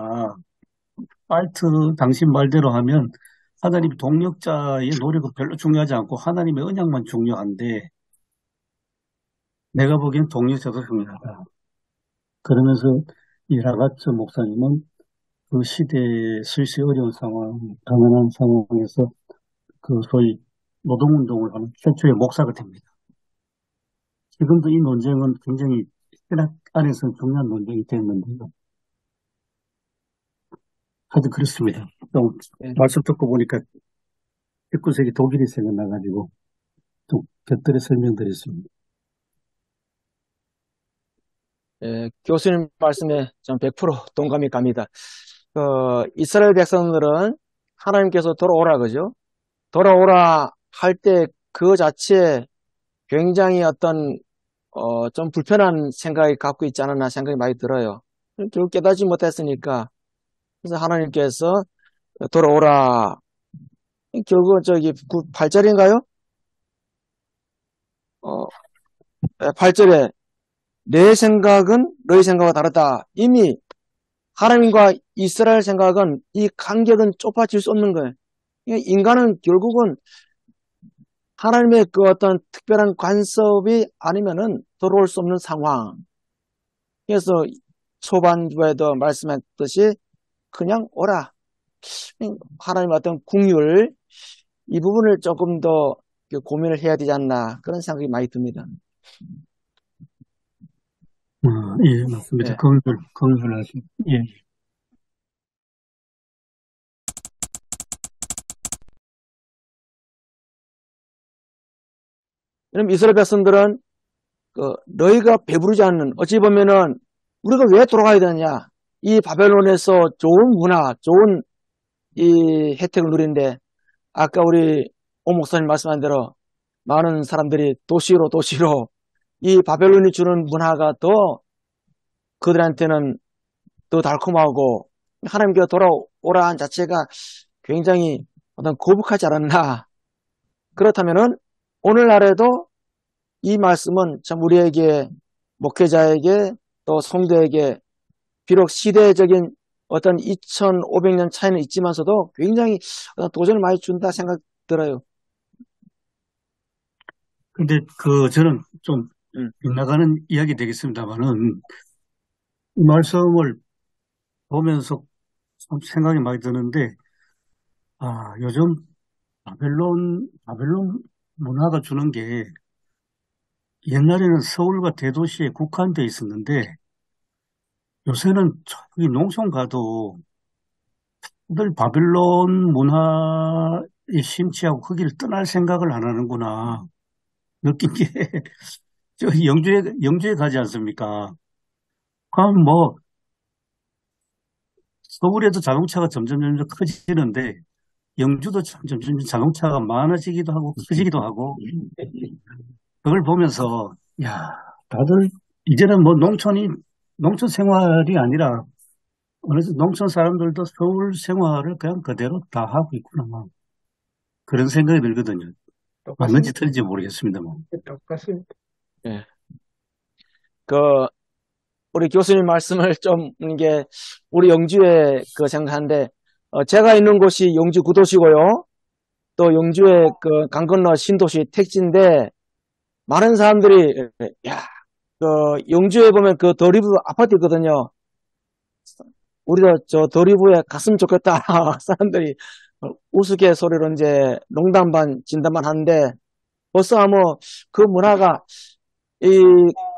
발트 당신 말대로 하면 하나님 동력자의 노력은 별로 중요하지 않고 하나님의 언약만 중요한데, 내가 보기엔 동력자도 중요하다. 그러면서 이 라가츠 목사님은 그 시대의 슬슬 어려운 상황, 가난한 상황에서 그 소위 노동운동을 하는 최초의 목사가 됩니다. 지금도 이 논쟁은 굉장히 신학 안에서는 중요한 논쟁이 됐는데요. 하여튼 그렇습니다. 또 말씀 듣고 보니까 19세기 독일이 생각나가지고 좀 곁들여 설명드렸습니다. 교수님 말씀에 전 100% 동감이 갑니다. 이스라엘 백성들은 하나님께서 돌아오라 그죠? 돌아오라 할 때 그 자체에 굉장히 어떤 좀 불편한 생각이 갖고 있지 않았나 생각이 많이 들어요. 결국 깨닫지 못했으니까. 그래서 하나님께서 돌아오라. 결국은 저기 8절인가요? 8절에 내 생각은 너희 생각과 다르다. 이미 하나님과 이스라엘 생각은 이 간격은 좁아질 수 없는 거예요. 인간은 결국은 하나님의 그 어떤 특별한 간섭이 아니면은 돌아올 수 없는 상황. 그래서 초반부에도 말씀했듯이 그냥 오라. 하나님의 어떤 긍휼, 이 부분을 조금 더 고민을 해야 되지 않나 그런 생각이 많이 듭니다. 예, 맞습니다. 예. 긍휼하시. 예. 그럼 이스라엘 백성들은 너희가 배부르지 않는, 어찌 보면은 우리가 왜 돌아가야 되느냐? 이 바벨론에서 좋은 문화, 좋은 이 혜택을 누리는데, 아까 우리 오 목사님 말씀한 대로 많은 사람들이 도시로 이 바벨론이 주는 문화가 더 그들한테는 더 달콤하고 하나님께 돌아오라 한 자체가 굉장히 어떤 거북하지 않았나. 그렇다면은 오늘날에도 이 말씀은 참 우리에게, 목회자에게 또 성도에게 비록 시대적인 어떤 2500년 차이는 있지만서도 굉장히 도전을 많이 준다 생각 들어요. 근데 저는 좀 빗나가는 이야기 되겠습니다만은, 이 말씀을 보면서 좀 생각이 많이 드는데, 요즘 바벨론 문화가 주는 게, 옛날에는 서울과 대도시에 국한되어 있었는데, 요새는 저기 농촌 가도 늘 바벨론 문화에 심취하고 거기를 떠날 생각을 안 하는구나 느낀 게, 저 영주에 가지 않습니까? 그럼 뭐 서울에도 자동차가 점점 커지는데 영주도 점점 자동차가 많아지기도 하고 커지기도 하고, 그걸 보면서 야, 다들 이제는 뭐 농촌 생활이 아니라 어느 농촌 사람들도 서울 생활을 그냥 그대로 다 하고 있구나, 그런 생각이 들거든요. 맞는지 틀린지 모르겠습니다만. 똑같습니다. 예. 우리 교수님 말씀을 좀, 이게, 우리 영주에 생각하는데, 제가 있는 곳이 영주 구도시고요. 또 또 영주의 그 강 건너 신도시 택지인데 많은 사람들이 야, 그 영주에 보면 그 더리브 아파트 있거든요. 우리도 저 더리브에 갔으면 좋겠다. 사람들이 우스갯소리로 이제 농담 반 진담만 하는데 벌써 뭐 그 문화가 이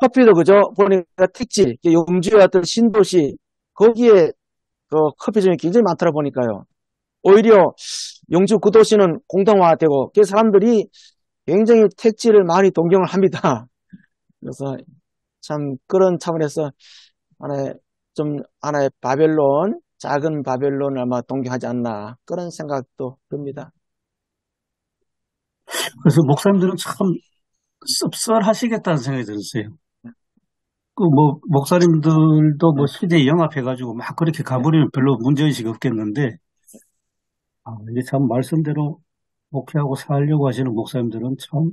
커피도 그죠? 보니까 택지, 영주의 어떤 신도시 거기에 그 커피점이 굉장히 많더라 보니까요. 오히려 영주 그 도시는 공동화되고 그 사람들이 굉장히 택지를 많이 동경을 합니다. 그래서 참 그런 차원에서 하나의 좀 하나의 바벨론, 작은 바벨론을 아마 동경하지 않나 그런 생각도 듭니다. 그래서 목사님들은 참 씁쓸하시겠다는 생각이 들었어요. 그 뭐 목사님들도 뭐 시대에 영합해가지고 막 그렇게 가버리면 별로 문제의식이 없겠는데, 이게 참 말씀대로 목회하고 살려고 하시는 목사님들은 참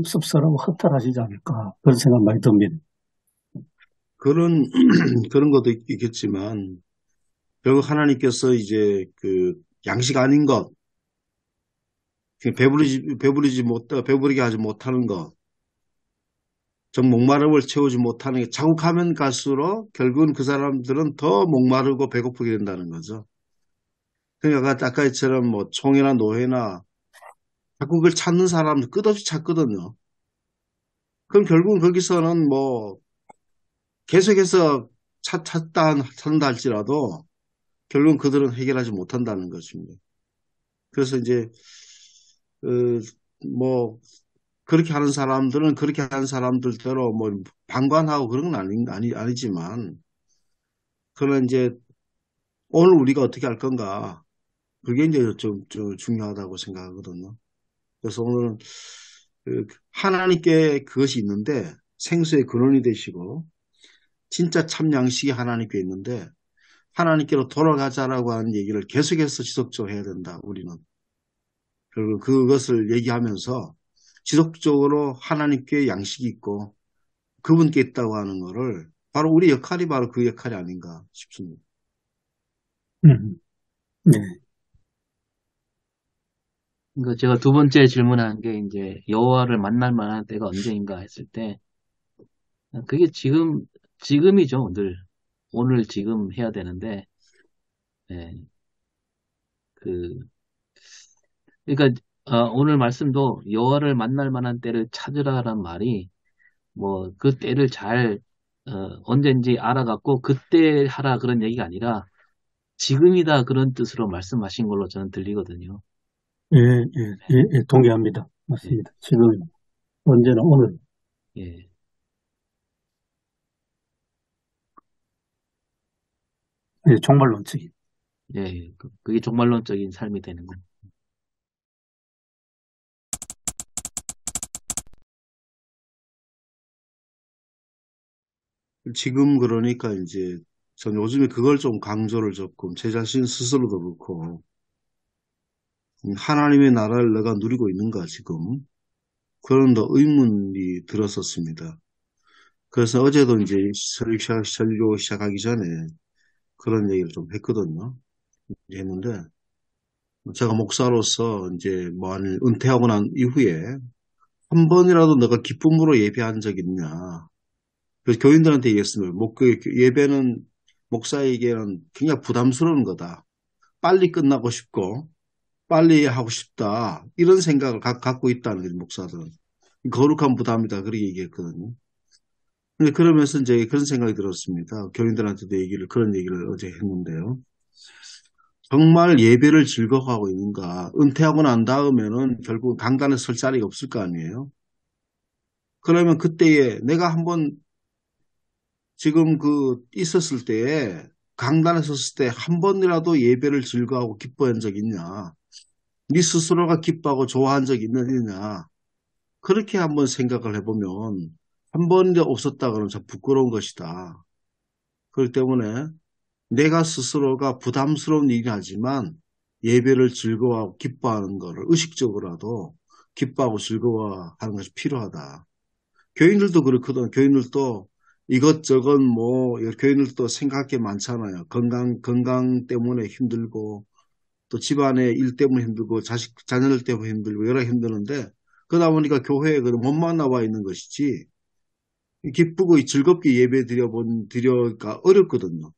씁쓸하고 허탈하시지 않을까 그런 생각 많이 듭니다. 그런, 그런 것도 있겠지만, 결국 하나님께서 이제 그 양식 아닌 것, 배부르게 하지 못하는 것, 정 목마름을 채우지 못하는 게 자국하면 갈수록 결국은 그 사람들은 더 목마르고 배고프게 된다는 거죠. 그러니까 아까처럼 뭐 총이나 노예나 자꾸 그걸 찾는 사람들 끝없이 찾거든요. 그럼 결국은 거기서는 뭐 계속해서 찾는다 할지라도 결국은 그들은 해결하지 못한다는 것입니다. 그래서 이제 뭐 그렇게 하는 사람들은 그렇게 하는 사람들대로 뭐 방관하고 그런 건 아니지만, 그러나 이제 오늘 우리가 어떻게 할 건가, 그게 이제 좀 중요하다고 생각하거든요. 그래서 오늘은 하나님께 그것이 있는데 생수의 근원이 되시고 진짜 참 양식이 하나님께 있는데 하나님께로 돌아가자라고 하는 얘기를 계속해서 지속적으로 해야 된다, 우리는. 그리고 그것을 얘기하면서 지속적으로 하나님께 양식이 있고 그분께 있다고 하는 거를 바로 우리 역할이 바로 그 역할이 아닌가 싶습니다. 네. 그러니까 제가 두 번째 질문한 게 이제 여호와를 만날 만한 때가 언제인가 했을 때 그게 지금이죠. 오늘 지금 해야 되는데 네, 그 그러니까 오늘 말씀도 여호와를 만날 만한 때를 찾으라란 말이 뭐 그 때를 잘 언제인지 알아갖고 그때 하라 그런 얘기가 아니라 지금이다 그런 뜻으로 말씀하신 걸로 저는 들리거든요. 예, 동의합니다. 맞습니다. 지금 언제나 오늘. 예. 예, 종말론적인. 예, 그게 종말론적인 삶이 되는 거. 지금 그러니까 이제 전 요즘에 그걸 좀 강조를 조금 제 자신 스스로도 그렇고, 하나님의 나라를 내가 누리고 있는가 지금, 그런 더 의문이 들었었습니다. 그래서 어제도 이제 설교 시작하기 전에 그런 얘기를 좀 했거든요. 했는데 제가 목사로서 이제 뭐 은퇴하고 난 이후에 한 번이라도 내가 기쁨으로 예배한 적 있냐. 그래서 교인들한테 얘기했습니다. 그 예배는 목사에게는 굉장히 부담스러운 거다. 빨리 끝나고 싶고 빨리 하고 싶다. 이런 생각을 갖고 있다는 거죠, 목사들은. 거룩한 부담이다. 그렇게 얘기했거든요. 근데 그러면서 이제 그런 생각이 들었습니다. 교인들한테도 그런 얘기를 어제 했는데요. 정말 예배를 즐거워하고 있는가? 은퇴하고 난 다음에는 결국 강단에 설 자리가 없을 거 아니에요? 그러면 그때에 내가 한번 지금 있었을 때에 강단에 섰을 때 한 번이라도 예배를 즐거워하고 기뻐한 적 있냐? 네 스스로가 기뻐하고 좋아한 적 있느냐? 그렇게 한번 생각을 해보면 한 번도 없었다 그러면 참 부끄러운 것이다. 그렇기 때문에 내가 스스로가 부담스러운 일이긴 하지만 예배를 즐거워하고 기뻐하는 것을 의식적으로라도 기뻐하고 즐거워하는 것이 필요하다. 교인들도 그렇거든. 교인들도 이것저것 교인들도 생각할 게 많잖아요. 건강 때문에 힘들고 또 집안의 일 때문에 힘들고 자녀들 때문에 힘들고 여러 힘드는데 그러다 보니까 교회에 못 만나와 있는 것이지 기쁘고 즐겁게 예배 드려가 어렵거든요.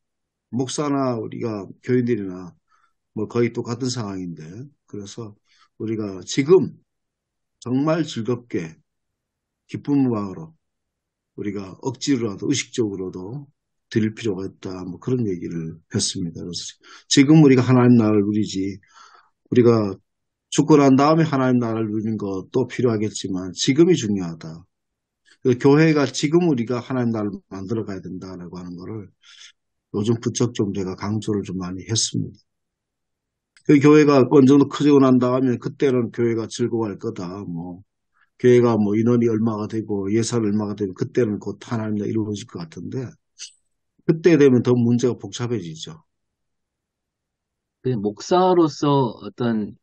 목사나 우리가 교인들이나 뭐 거의 똑같은 상황인데 그래서 우리가 지금 정말 즐겁게 기쁜 마음으로 우리가 억지로라도 의식적으로도 드릴 필요가 있다. 뭐 그런 얘기를 했습니다. 그래서 지금 우리가 하나님 나라를 누리지 우리가 죽고 난 다음에 하나님 나라를 누리는 것도 필요하겠지만 지금이 중요하다. 그래서 교회가 지금 우리가 하나님 나라를 만들어 가야 된다라고 하는 거를 요즘 부쩍 좀 제가 강조를 좀 많이 했습니다. 그 교회가 어느 정도 커지고 난 다음에 그때는 교회가 즐거워할 거다. 뭐 교회가 뭐 인원이 얼마가 되고 예산 얼마가 되면 그때는 곧 하나님 나라 이루어질 것 같은데 그때 되면 더 문제가 복잡해지죠. 그 목사로서 어떤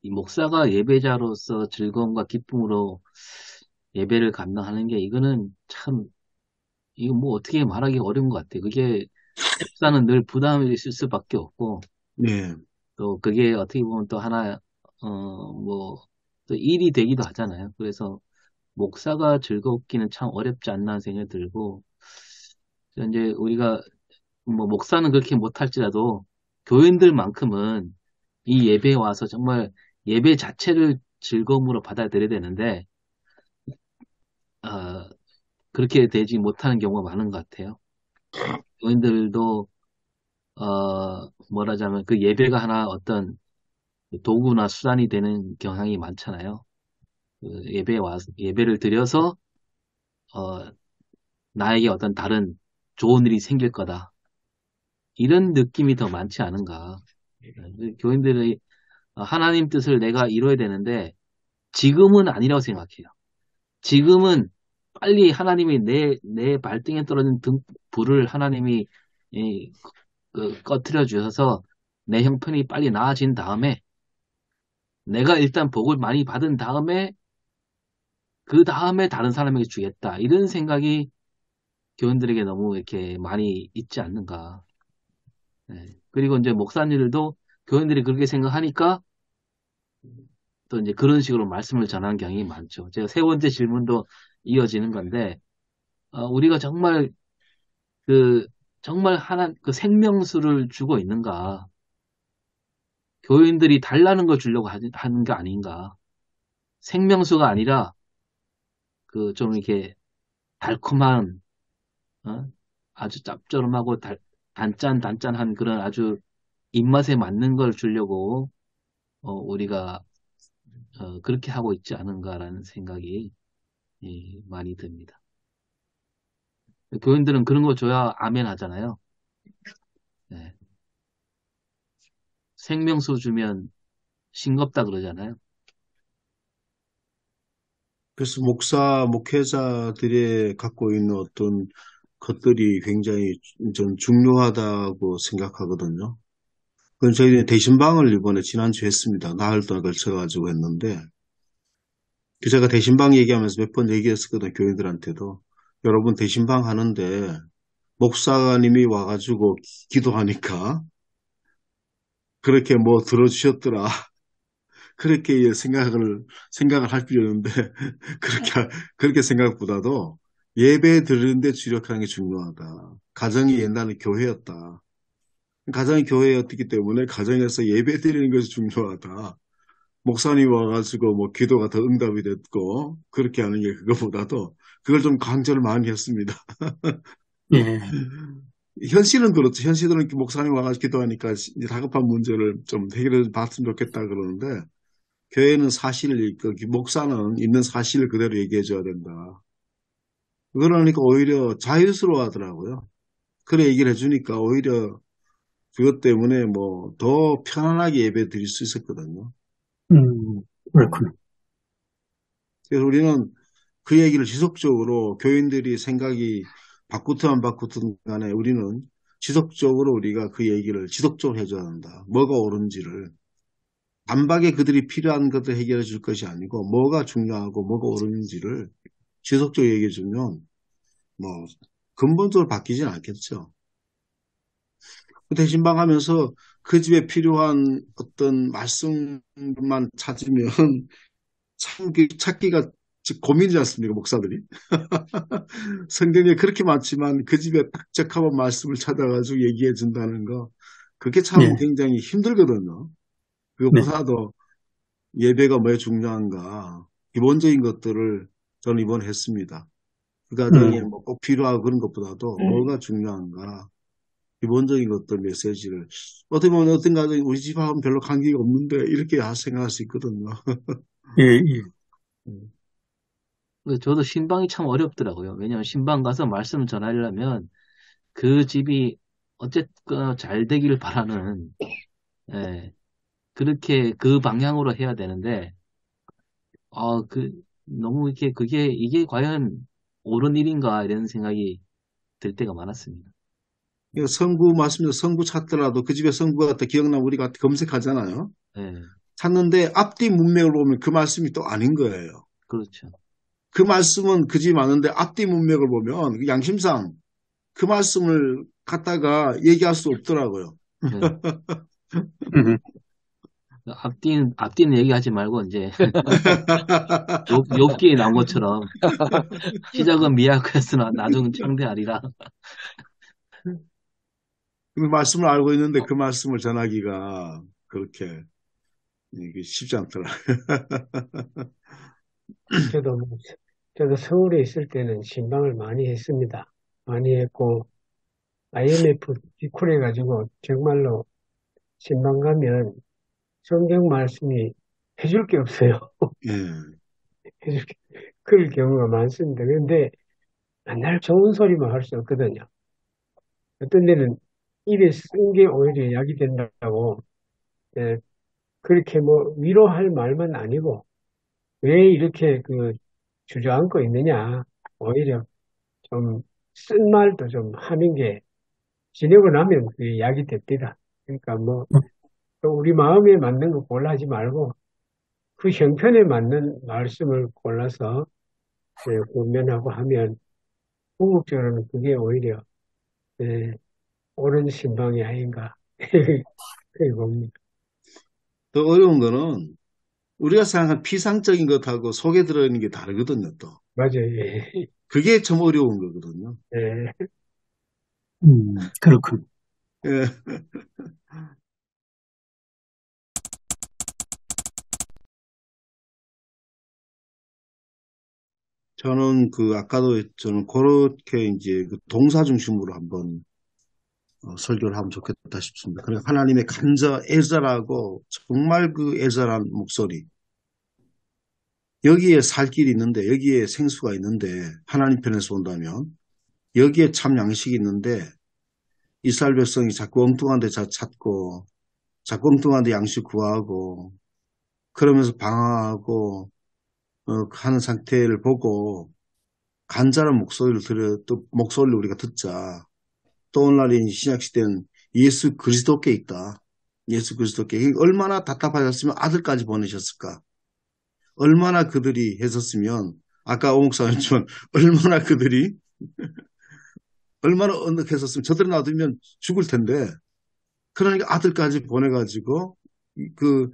이 목사가 예배자로서 즐거움과 기쁨으로 예배를 감당하는 게 이거는 참 이거 뭐 어떻게 말하기 어려운 것 같아요. 그게 목사는 늘 부담이 있을 수밖에 없고 네, 또 그게 어떻게 보면 또 하나 뭐 또 일이 되기도 하잖아요. 그래서 목사가 즐겁기는 참 어렵지 않나 생각이 들고 이제 우리가 뭐 목사는 그렇게 못할지라도 교인들만큼은 이 예배에 와서 정말 예배 자체를 즐거움으로 받아들여야 되는데 어, 그렇게 되지 못하는 경우가 많은 것 같아요. 교인들도 뭐라자면 그 예배가 하나 어떤 도구나 수단이 되는 경향이 많잖아요. 그 예배에 와서 예배를 드려서 어, 나에게 어떤 다른 좋은 일이 생길 거다. 이런 느낌이 더 많지 않은가. 교인들의 하나님 뜻을 내가 이뤄야 되는데 지금은 아니라고 생각해요. 지금은 빨리 하나님이 내 발등에 떨어진 불을 하나님이 꺼트려 주셔서 내 형편이 빨리 나아진 다음에 내가 일단 복을 많이 받은 다음에 그 다음에 다른 사람에게 주겠다. 이런 생각이 교인들에게 너무 이렇게 많이 있지 않는가. 네. 그리고 이제 목사님들도 교인들이 그렇게 생각하니까 또 이제 그런 식으로 말씀을 전하는 경향이 많죠. 제가 세 번째 질문도 이어지는 건데, 우리가 정말 정말 그 생명수를 주고 있는가? 교인들이 달라는 걸 주려고 하는 게 아닌가? 생명수가 아니라 그 좀 이렇게 달콤한, 어? 아주 짭조름하고 단짠단짠한 그런 아주 입맛에 맞는 걸 주려고 우리가 그렇게 하고 있지 않은가라는 생각이 많이 듭니다. 교인들은 그런 거 줘야 아멘 하잖아요. 네. 생명수 주면 싱겁다 그러잖아요. 그래서 목회자들이 갖고 있는 어떤 것들이 굉장히 좀 중요하다고 생각하거든요. 그럼 저희는 대신방을 이번에 지난주에 했습니다. 나흘 동안 걸쳐가지고 했는데, 제가 대신방 얘기하면서 몇 번 얘기했었거든요. 교인들한테도. 여러분 대신방 하는데, 목사님이 와가지고 기도하니까, 그렇게 뭐 들어주셨더라. 그렇게 생각을 할 필요 없는데, 그렇게 생각보다도 예배 드리는데 주력하는 게 중요하다. 가정이 옛날에 교회였다. 가정이 교회였기 때문에 가정에서 예배 드리는 것이 중요하다. 목사님 와가지고 뭐 기도가 더 응답이 됐고, 그렇게 하는 게 그거보다도 그걸 좀 강조를 많이 했습니다. 예, 현실은 그렇죠. 현실은 이렇게 목사님 와가지고 기도하니까 이제 다급한 문제를 좀 해결해 봤으면 좋겠다 그러는데, 교회는 목사는 있는 사실을 그대로 얘기해 줘야 된다. 그러니까 오히려 자유스러워 하더라고요. 그래 얘기를 해주니까 오히려 그것 때문에 뭐 더 편안하게 예배 드릴 수 있었거든요. 그렇군요. 그래서 우리는 그 얘기를 지속적으로 교인들이 생각이 바꾸든 바꾸든 간에 우리는 지속적으로 우리가 그 얘기를 지속적으로 해줘야 한다. 뭐가 옳은지를. 단박에 그들이 필요한 것을 해결해 줄 것이 아니고 뭐가 중요하고 뭐가 옳은지를 지속적으로 얘기해 주면 뭐 근본적으로 바뀌진 않겠죠. 대신방 하면서 그 집에 필요한 어떤 말씀만 찾으면 참 찾기가 고민이지 않습니까, 목사들이? 성경에 그렇게 많지만 그 집에 딱 적합한 말씀을 찾아가지고 얘기해 준다는 거, 그게 참 예, 굉장히 힘들거든요. 네, 그것보다도 예배가 왜 중요한가, 기본적인 것들을 저는 이번에 했습니다. 그 가정에 뭐 꼭 필요하고 그런 것보다도 뭐가 중요한가, 기본적인 것들 메시지를 어떻게 보면 어떤 가정이 우리 집하고는 별로 관계가 없는데 이렇게 생각할 수 있거든요. 예, 예. 근데 저도 신방이 참 어렵더라고요. 왜냐하면 신방 가서 말씀을 전하려면 그 집이 어쨌든 잘 되기를 바라는, 예, 그렇게 그 방향으로 해야 되는데, 너무 이렇게 이게 과연 옳은 일인가 이런 생각이 들 때가 많았습니다. 성구 말씀에서 성구 찾더라도 그 집에 성구가 같다 기억나면 우리가 검색하잖아요. 예, 찾는데 앞뒤 문맥을 보면 그 말씀이 또 아닌 거예요. 그렇죠. 그 말씀은 그 집 아는데 앞뒤 문맥을 보면 그 양심상 그 말씀을 갖다가 얘기할 수 없더라고요. 예. 앞뒤는 얘기하지 말고 이제 욥기에 나온 것처럼 시작은 미약했으나 나중은 창대하리라. 그 말씀을 알고 있는데 그 말씀을 전하기가 그렇게 이게 쉽지 않더라. 저도, 뭐, 저도 서울에 있을 때는 신방을 많이 했습니다. 많이 했고, IMF 직후래 가지고 정말로 신방 가면 성경 말씀이 해줄 게 없어요. 예. 해줄 게, 그럴 경우가 많습니다. 그런데 맨날 좋은 소리만 할 수 없거든요. 어떤 데는 입에 쓴 게 오히려 약이 된다고, 예, 그렇게 뭐 위로할 말만 아니고, 왜 이렇게 주저앉고 있느냐. 오히려 좀 쓴 말도 좀 하는 게 지내고 나면 그게 약이 됩니다. 그러니까 뭐, 또 우리 마음에 맞는 거 골라 하지 말고, 그 형편에 맞는 말씀을 골라서 권면하고 하면 궁극적으로는 그게 오히려 예, 옳은 신방이 아닌가 그렇게 봅니다. 더 어려운 거는 우리가 생각한 피상적인 것하고 속에 들어있는 게 다르거든요, 또. 맞아요. 예. 그게 참 어려운 거거든요. 예. 그렇군. 예. 저는 아까도 저는 그렇게 이제 그 동사 중심으로 한번 설교를 하면 좋겠다 싶습니다. 그러니까 하나님의 애절하고 정말 그 애절한 목소리. 여기에 살 길이 있는데, 여기에 생수가 있는데, 하나님 편에서 본다면, 여기에 참 양식이 있는데, 이스라엘 백성이 자꾸 엉뚱한 데 찾고, 자꾸 엉뚱한 데 양식 구하고, 그러면서 방황하고, 하는 상태를 보고, 간절한 목소리를 우리가 듣자. 또 오늘날 신약시대는 예수 그리스도께 있다. 예수 그리스도께. 얼마나 답답하셨으면 아들까지 보내셨을까? 얼마나 그들이 했었으면, 아까 오 목사님 했지만, 얼마나 언덕했었으면 저들을 놔두면 죽을 텐데, 그러니까 아들까지 보내가지고, 그,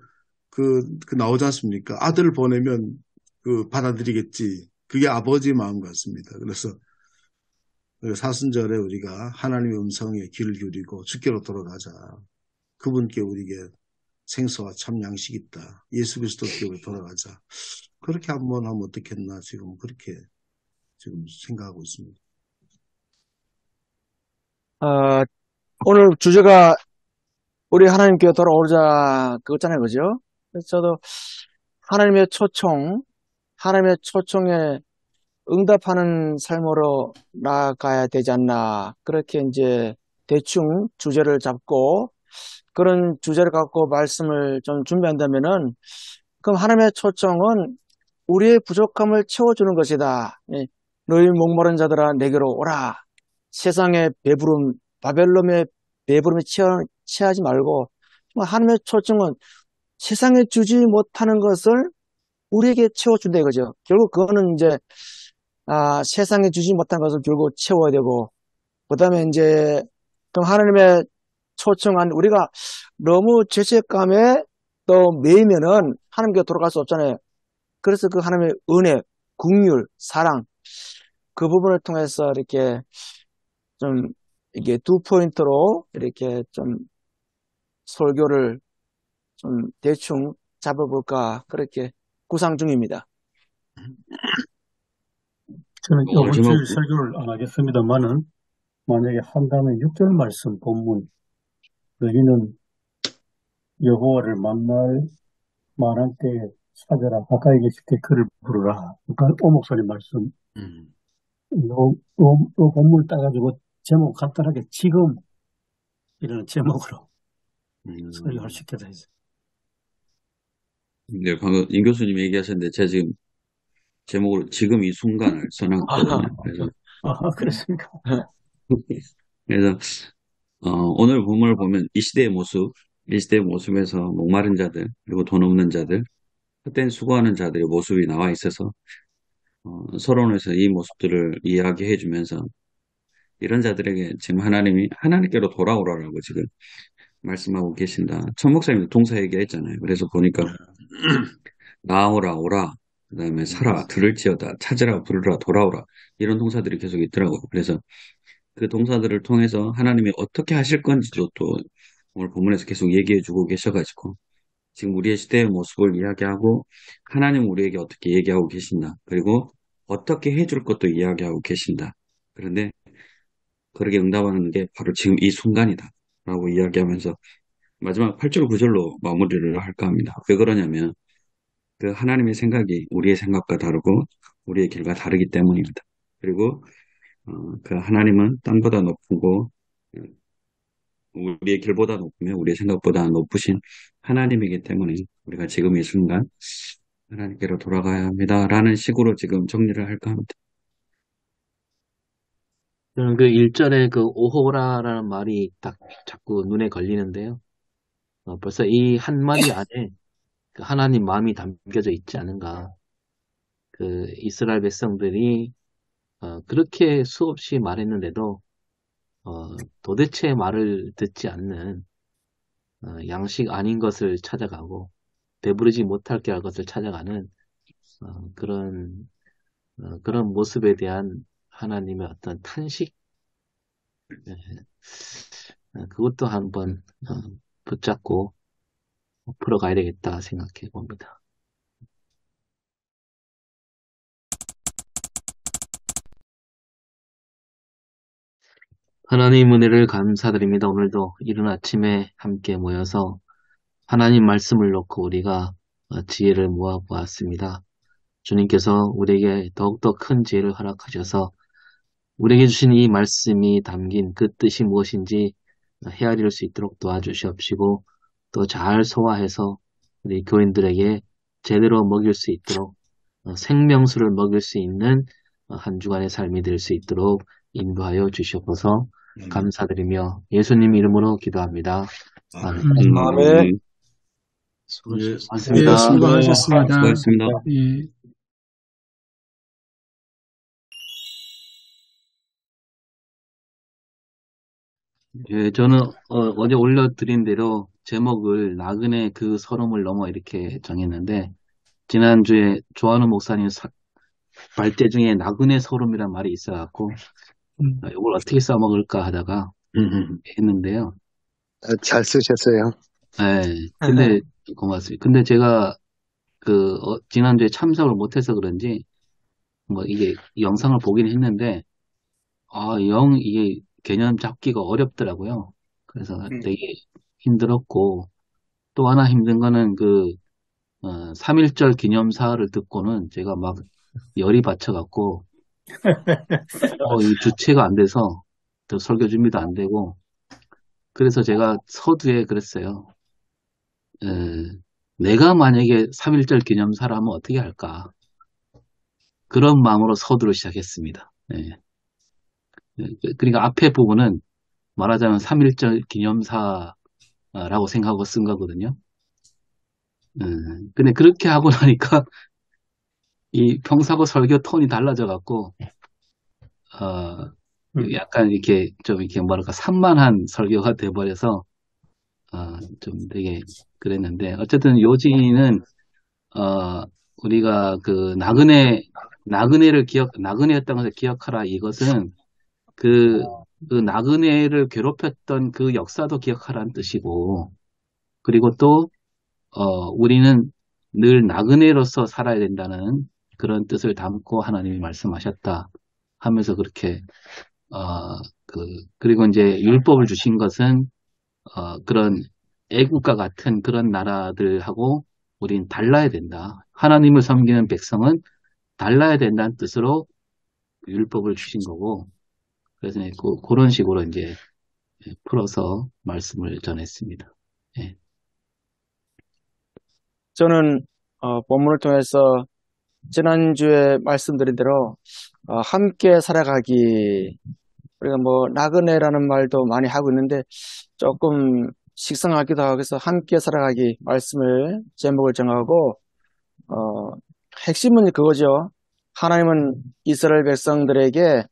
나오지 않습니까? 아들을 보내면 받아들이겠지. 그게 아버지의 마음 같습니다. 그래서 사순절에 우리가 하나님의 음성에 귀를 기울이고 주께로 돌아가자. 그분께 우리에게 생수와 참 양식이 있다. 예수 그리스도께 우리 돌아가자. 그렇게 한번 하면 어떻겠나 지금 그렇게 지금 생각하고 있습니다. 오늘 주제가 우리 하나님께 돌아오자 그거잖아요, 그죠? 그래서 저도 하나님의 초청에 응답하는 삶으로 나아가야 되지 않나. 그렇게 이제 대충 주제를 잡고 그런 주제를 갖고 말씀을 좀 준비한다면은 그럼 하나님의 초청은 우리의 부족함을 채워주는 것이다. 예, 너희 목마른 자들아 내게로 오라. 세상의 배부름, 바벨론의 배부름에 취하지 말고 하나님의 초청은 세상에 주지 못하는 것을 우리에게 채워준다 이거죠. 결국 그거는 이제 세상에 주지 못한 것을 결국 채워야 되고, 그 다음에 이제, 그럼 하나님의 초청한 우리가 너무 죄책감에 또 매이면은 하나님께 돌아갈 수 없잖아요. 그래서 그 하나님의 은혜, 긍휼, 사랑 그 부분을 통해서 이렇게 좀 이게 두 포인트로 이렇게 좀 설교를 좀 대충 잡아볼까 그렇게 구상 중입니다. 저는 오늘 이번 제목, 주일 설교를 안 하겠습니다만은 만약에 한다면 6절 말씀 본문 너희는 여호와를 만날 때에 찾아라 가까이 계실 때 그를 부르라. 그러니까 오 목사님 말씀 음, 요 본문 따가지고 제목 간단하게 지금 이런 제목으로 설교할 수 있게 돼 있어요. 네, 방금 임 교수님이 얘기하셨는데, 제가 지금 제목으로 지금 이 순간을 써놨거든요. 그래서, 그렇습니까? 그래서, 오늘 본문을 보면 이 시대의 모습에서 목마른 자들, 그리고 돈 없는 자들, 헛된 수고하는 자들의 모습이 나와 있어서, 서론에서 이 모습들을 이야기해 주면서, 이런 자들에게 지금 하나님이 하나님께로 돌아오라고 지금 말씀하고 계신다. 천 목사님도 동사 얘기했잖아요. 그래서 보니까 나오라 오라 그다음에 사라 들을지어다 찾으라 부르라 돌아오라 이런 동사들이 계속 있더라고요. 그래서 그 동사들을 통해서 하나님이 어떻게 하실 건지도 또 오늘 본문에서 계속 얘기해 주고 계셔가지고 지금 우리의 시대의 모습을 이야기하고 하나님 우리에게 어떻게 얘기하고 계신다. 그리고 어떻게 해줄 것도 이야기하고 계신다. 그런데 그렇게 응답하는 게 바로 지금 이 순간이다 라고 이야기하면서 마지막 8절 9절로 마무리를 할까 합니다. 왜 그러냐면 그 하나님의 생각이 우리의 생각과 다르고 우리의 길과 다르기 때문입니다. 그리고 그 하나님은 땅보다 높고 우리의 길보다 높으며 우리의 생각보다 높으신 하나님이기 때문에 우리가 지금 이 순간 하나님께로 돌아가야 합니다라는 식으로 지금 정리를 할까 합니다. 저는 그 1절에 그 오호라라는 말이 딱 자꾸 눈에 걸리는데요. 벌써 이 한마디 안에 그 하나님 마음이 담겨져 있지 않은가. 그 이스라엘 백성들이 그렇게 수없이 말했는데도 도대체 말을 듣지 않는 양식 아닌 것을 찾아가고 배부르지 못할 게 할 것을 찾아가는 그런 모습에 대한 하나님의 어떤 탄식 그것도 한번 붙잡고 풀어가야 되겠다 생각해 봅니다. 하나님 은혜를 감사드립니다. 오늘도 이른 아침에 함께 모여서 하나님 말씀을 놓고 우리가 지혜를 모아보았습니다. 주님께서 우리에게 더욱더 큰 지혜를 허락하셔서 우리에게 주신 이 말씀이 담긴 그 뜻이 무엇인지 헤아릴 수 있도록 도와주시옵시고 또 잘 소화해서 우리 교인들에게 제대로 먹일 수 있도록 생명수를 먹일 수 있는 한 주간의 삶이 될 수 있도록 인도하여 주시옵소서. 감사드리며 예수님 이름으로 기도합니다. 아멘. 아멘. 네, 수고하셨습니다. 예, 수고하셨습니다. 수고하셨습니다. 예. 예, 저는 어제 올려드린 대로 제목을 나그네 그 서름을 넘어 이렇게 정했는데 지난주에 조한우 목사님 발제 중에 나그네 서름이란 말이 있어갖고 이걸 어떻게 써먹을까 하다가 했는데요. 잘 쓰셨어요. 예, 근데 고맙습니다. 근데 제가 지난주에 참석을 못해서 그런지 뭐 이게 영상을 보긴 했는데 이게 개념 잡기가 어렵더라고요. 그래서 되게 힘들었고 또 하나 힘든 거는 3.1절 기념사를 듣고는 제가 막 열이 받쳐갖고 이 주체가 안 돼서 또 설교 준비도 안 되고 그래서 제가 서두에 그랬어요. 내가 만약에 3.1절 기념사라면 어떻게 할까? 그런 마음으로 서두를 시작했습니다. 네. 그러니까 앞에 부분은 말하자면 3.1절 기념사라고 생각하고 쓴 거거든요. 근데 그렇게 하고 나니까 이 평사고 설교 톤이 달라져 갖고 약간 이렇게 좀 이렇게 뭐랄까 산만한 설교가 돼버려서 좀 되게 그랬는데, 어쨌든 요지는, 어, 우리가 그 나그네였다는 것을 기억하라. 이것은 그, 그 나그네를 괴롭혔던 그 역사도 기억하라는 뜻이고, 그리고 또, 우리는 늘 나그네로서 살아야 된다는 그런 뜻을 담고 하나님이 말씀하셨다 하면서 그렇게, 어, 그리고 이제 율법을 주신 것은, 그런 애국과 같은 그런 나라들하고 우린 달라야 된다. 하나님을 섬기는 백성은 달라야 된다는 뜻으로 율법을 주신 거고, 그래서 이제 그런 식으로 이제 풀어서 말씀을 전했습니다. 예. 저는 본문을 통해서 지난주에 말씀드린 대로 함께 살아가기, 우리가 뭐 나그네라는 말도 많이 하고 있는데 조금 식상하기도 하고 해서 함께 살아가기 말씀을 제목을 정하고 어, 핵심은 그거죠. 하나님은 이스라엘 백성들에게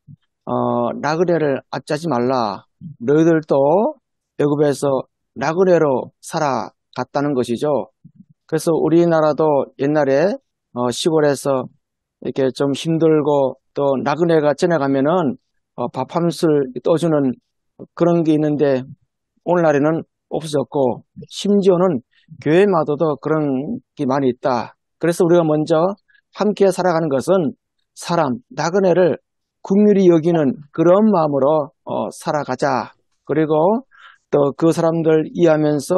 나그네를 압제하지 말라. 너희들도 애굽에서 나그네로 살아갔다는 것이죠. 그래서 우리나라도 옛날에 시골에서 이렇게 좀 힘들고 또 나그네가 지나가면은 밥 한 술 떠주는 그런 게 있는데 오늘날에는 없어졌고 심지어는 교회마다도 그런 게 많이 있다. 그래서 우리가 먼저 함께 살아가는 것은 나그네를 긍휼히 여기는 그런 마음으로 살아가자. 그리고 또 그 사람들 이해하면서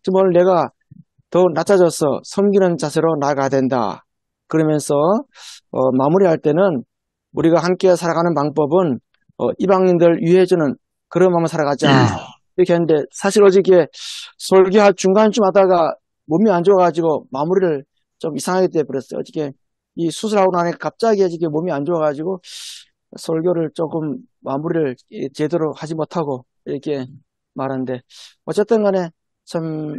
정말 내가 더 낮아져서 섬기는 자세로 나아가야 된다. 그러면서 마무리할 때는 우리가 함께 살아가는 방법은 이방인들 위해주는 그런 마음으로 살아가자. 이렇게 했는데 사실 어저께 설교할 중간쯤 하다가 몸이 안 좋아가지고 마무리를 좀 이상하게 돼버렸어요. 어저께 이 수술하고 나니까 갑자기 어저께 몸이 안 좋아가지고 설교를 조금 마무리를 제대로 하지 못하고 이렇게 말하는데 어쨌든 간에 참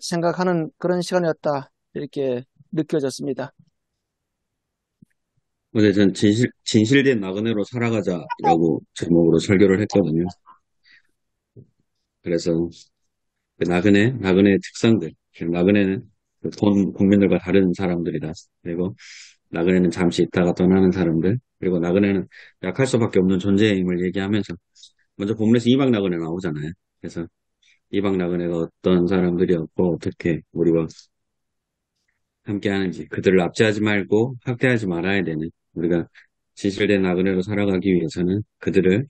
생각하는 그런 시간이었다 이렇게 느껴졌습니다. 어제 전 진실된 나그네로 살아가자라고 제목으로 설교를 했거든요. 그래서 그 나그네의 특성들, 나그네는 그본 국민들과 다른 사람들이다. 그리고 나그네는 잠시 있다가 떠나는 사람들, 그리고 나그네는 약할 수밖에 없는 존재임을 얘기하면서 먼저 본문에서 이방 나그네 나오잖아요. 그래서 이방 나그네가 어떤 사람들이었고 어떻게 우리와 함께하는지, 그들을 압제하지 말고 학대하지 말아야 되는, 우리가 진실된 나그네로 살아가기 위해서는 그들을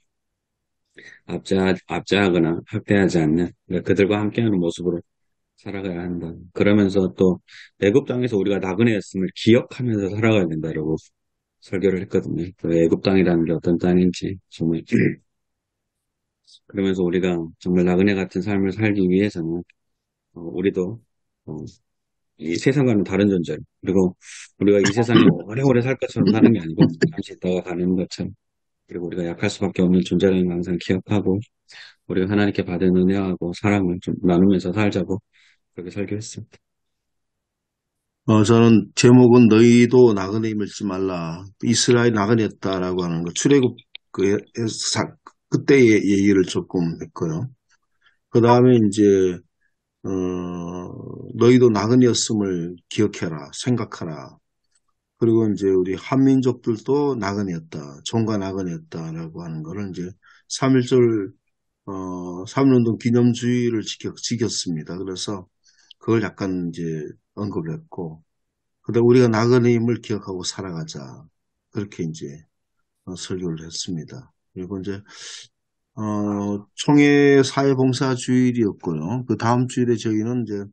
압제하거나 학대하지 않는, 그러니까 그들과 함께하는 모습으로 살아가야 한다. 그러면서 또 애굽 땅에서 우리가 나그네였음을 기억하면서 살아가야 된다라고 설교를 했거든요. 그 애굽 땅이라는 게 어떤 땅인지 정말 그러면서 우리가 정말 나그네 같은 삶을 살기 위해서는 우리도 어, 이 세상과는 다른 존재로, 그리고 우리가 이 세상에 오래오래 살 것처럼 사는 게 아니고 잠시 있다가 가는 것처럼, 그리고 우리가 약할 수밖에 없는 존재라는 걸 항상 기억하고 우리가 하나님께 받은 은혜하고 사랑을 좀 나누면서 살자고 그렇게 설교했습니다. 저는 제목은 너희도 나그네임을 잊지 말라. 이스라엘 나그네였다라고 하는 거. 출애굽 그때의 얘기를 조금 했고요. 그 다음에 이제 너희도 나그네였음을 기억해라, 생각하라. 그리고 이제 우리 한민족들도 나그네였다, 종가 나그네였다라고 하는 거를 이제 3.1절 3.1운동 기념주의를 지켰습니다. 그래서 그걸 약간 이제 언급을 했고, 그다음 우리가 나그네임을 기억하고 살아가자. 그렇게 이제 설교를 했습니다. 그리고 이제 총회 사회봉사 주일이었고요. 그 다음 주일에 저희는 이제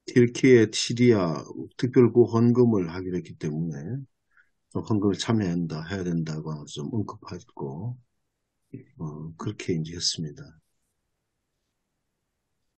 튀르키예, 시리아 특별구 헌금을 하기로 했기 때문에 좀 헌금을 해야 된다고 좀 언급하고 그렇게 이제 했습니다.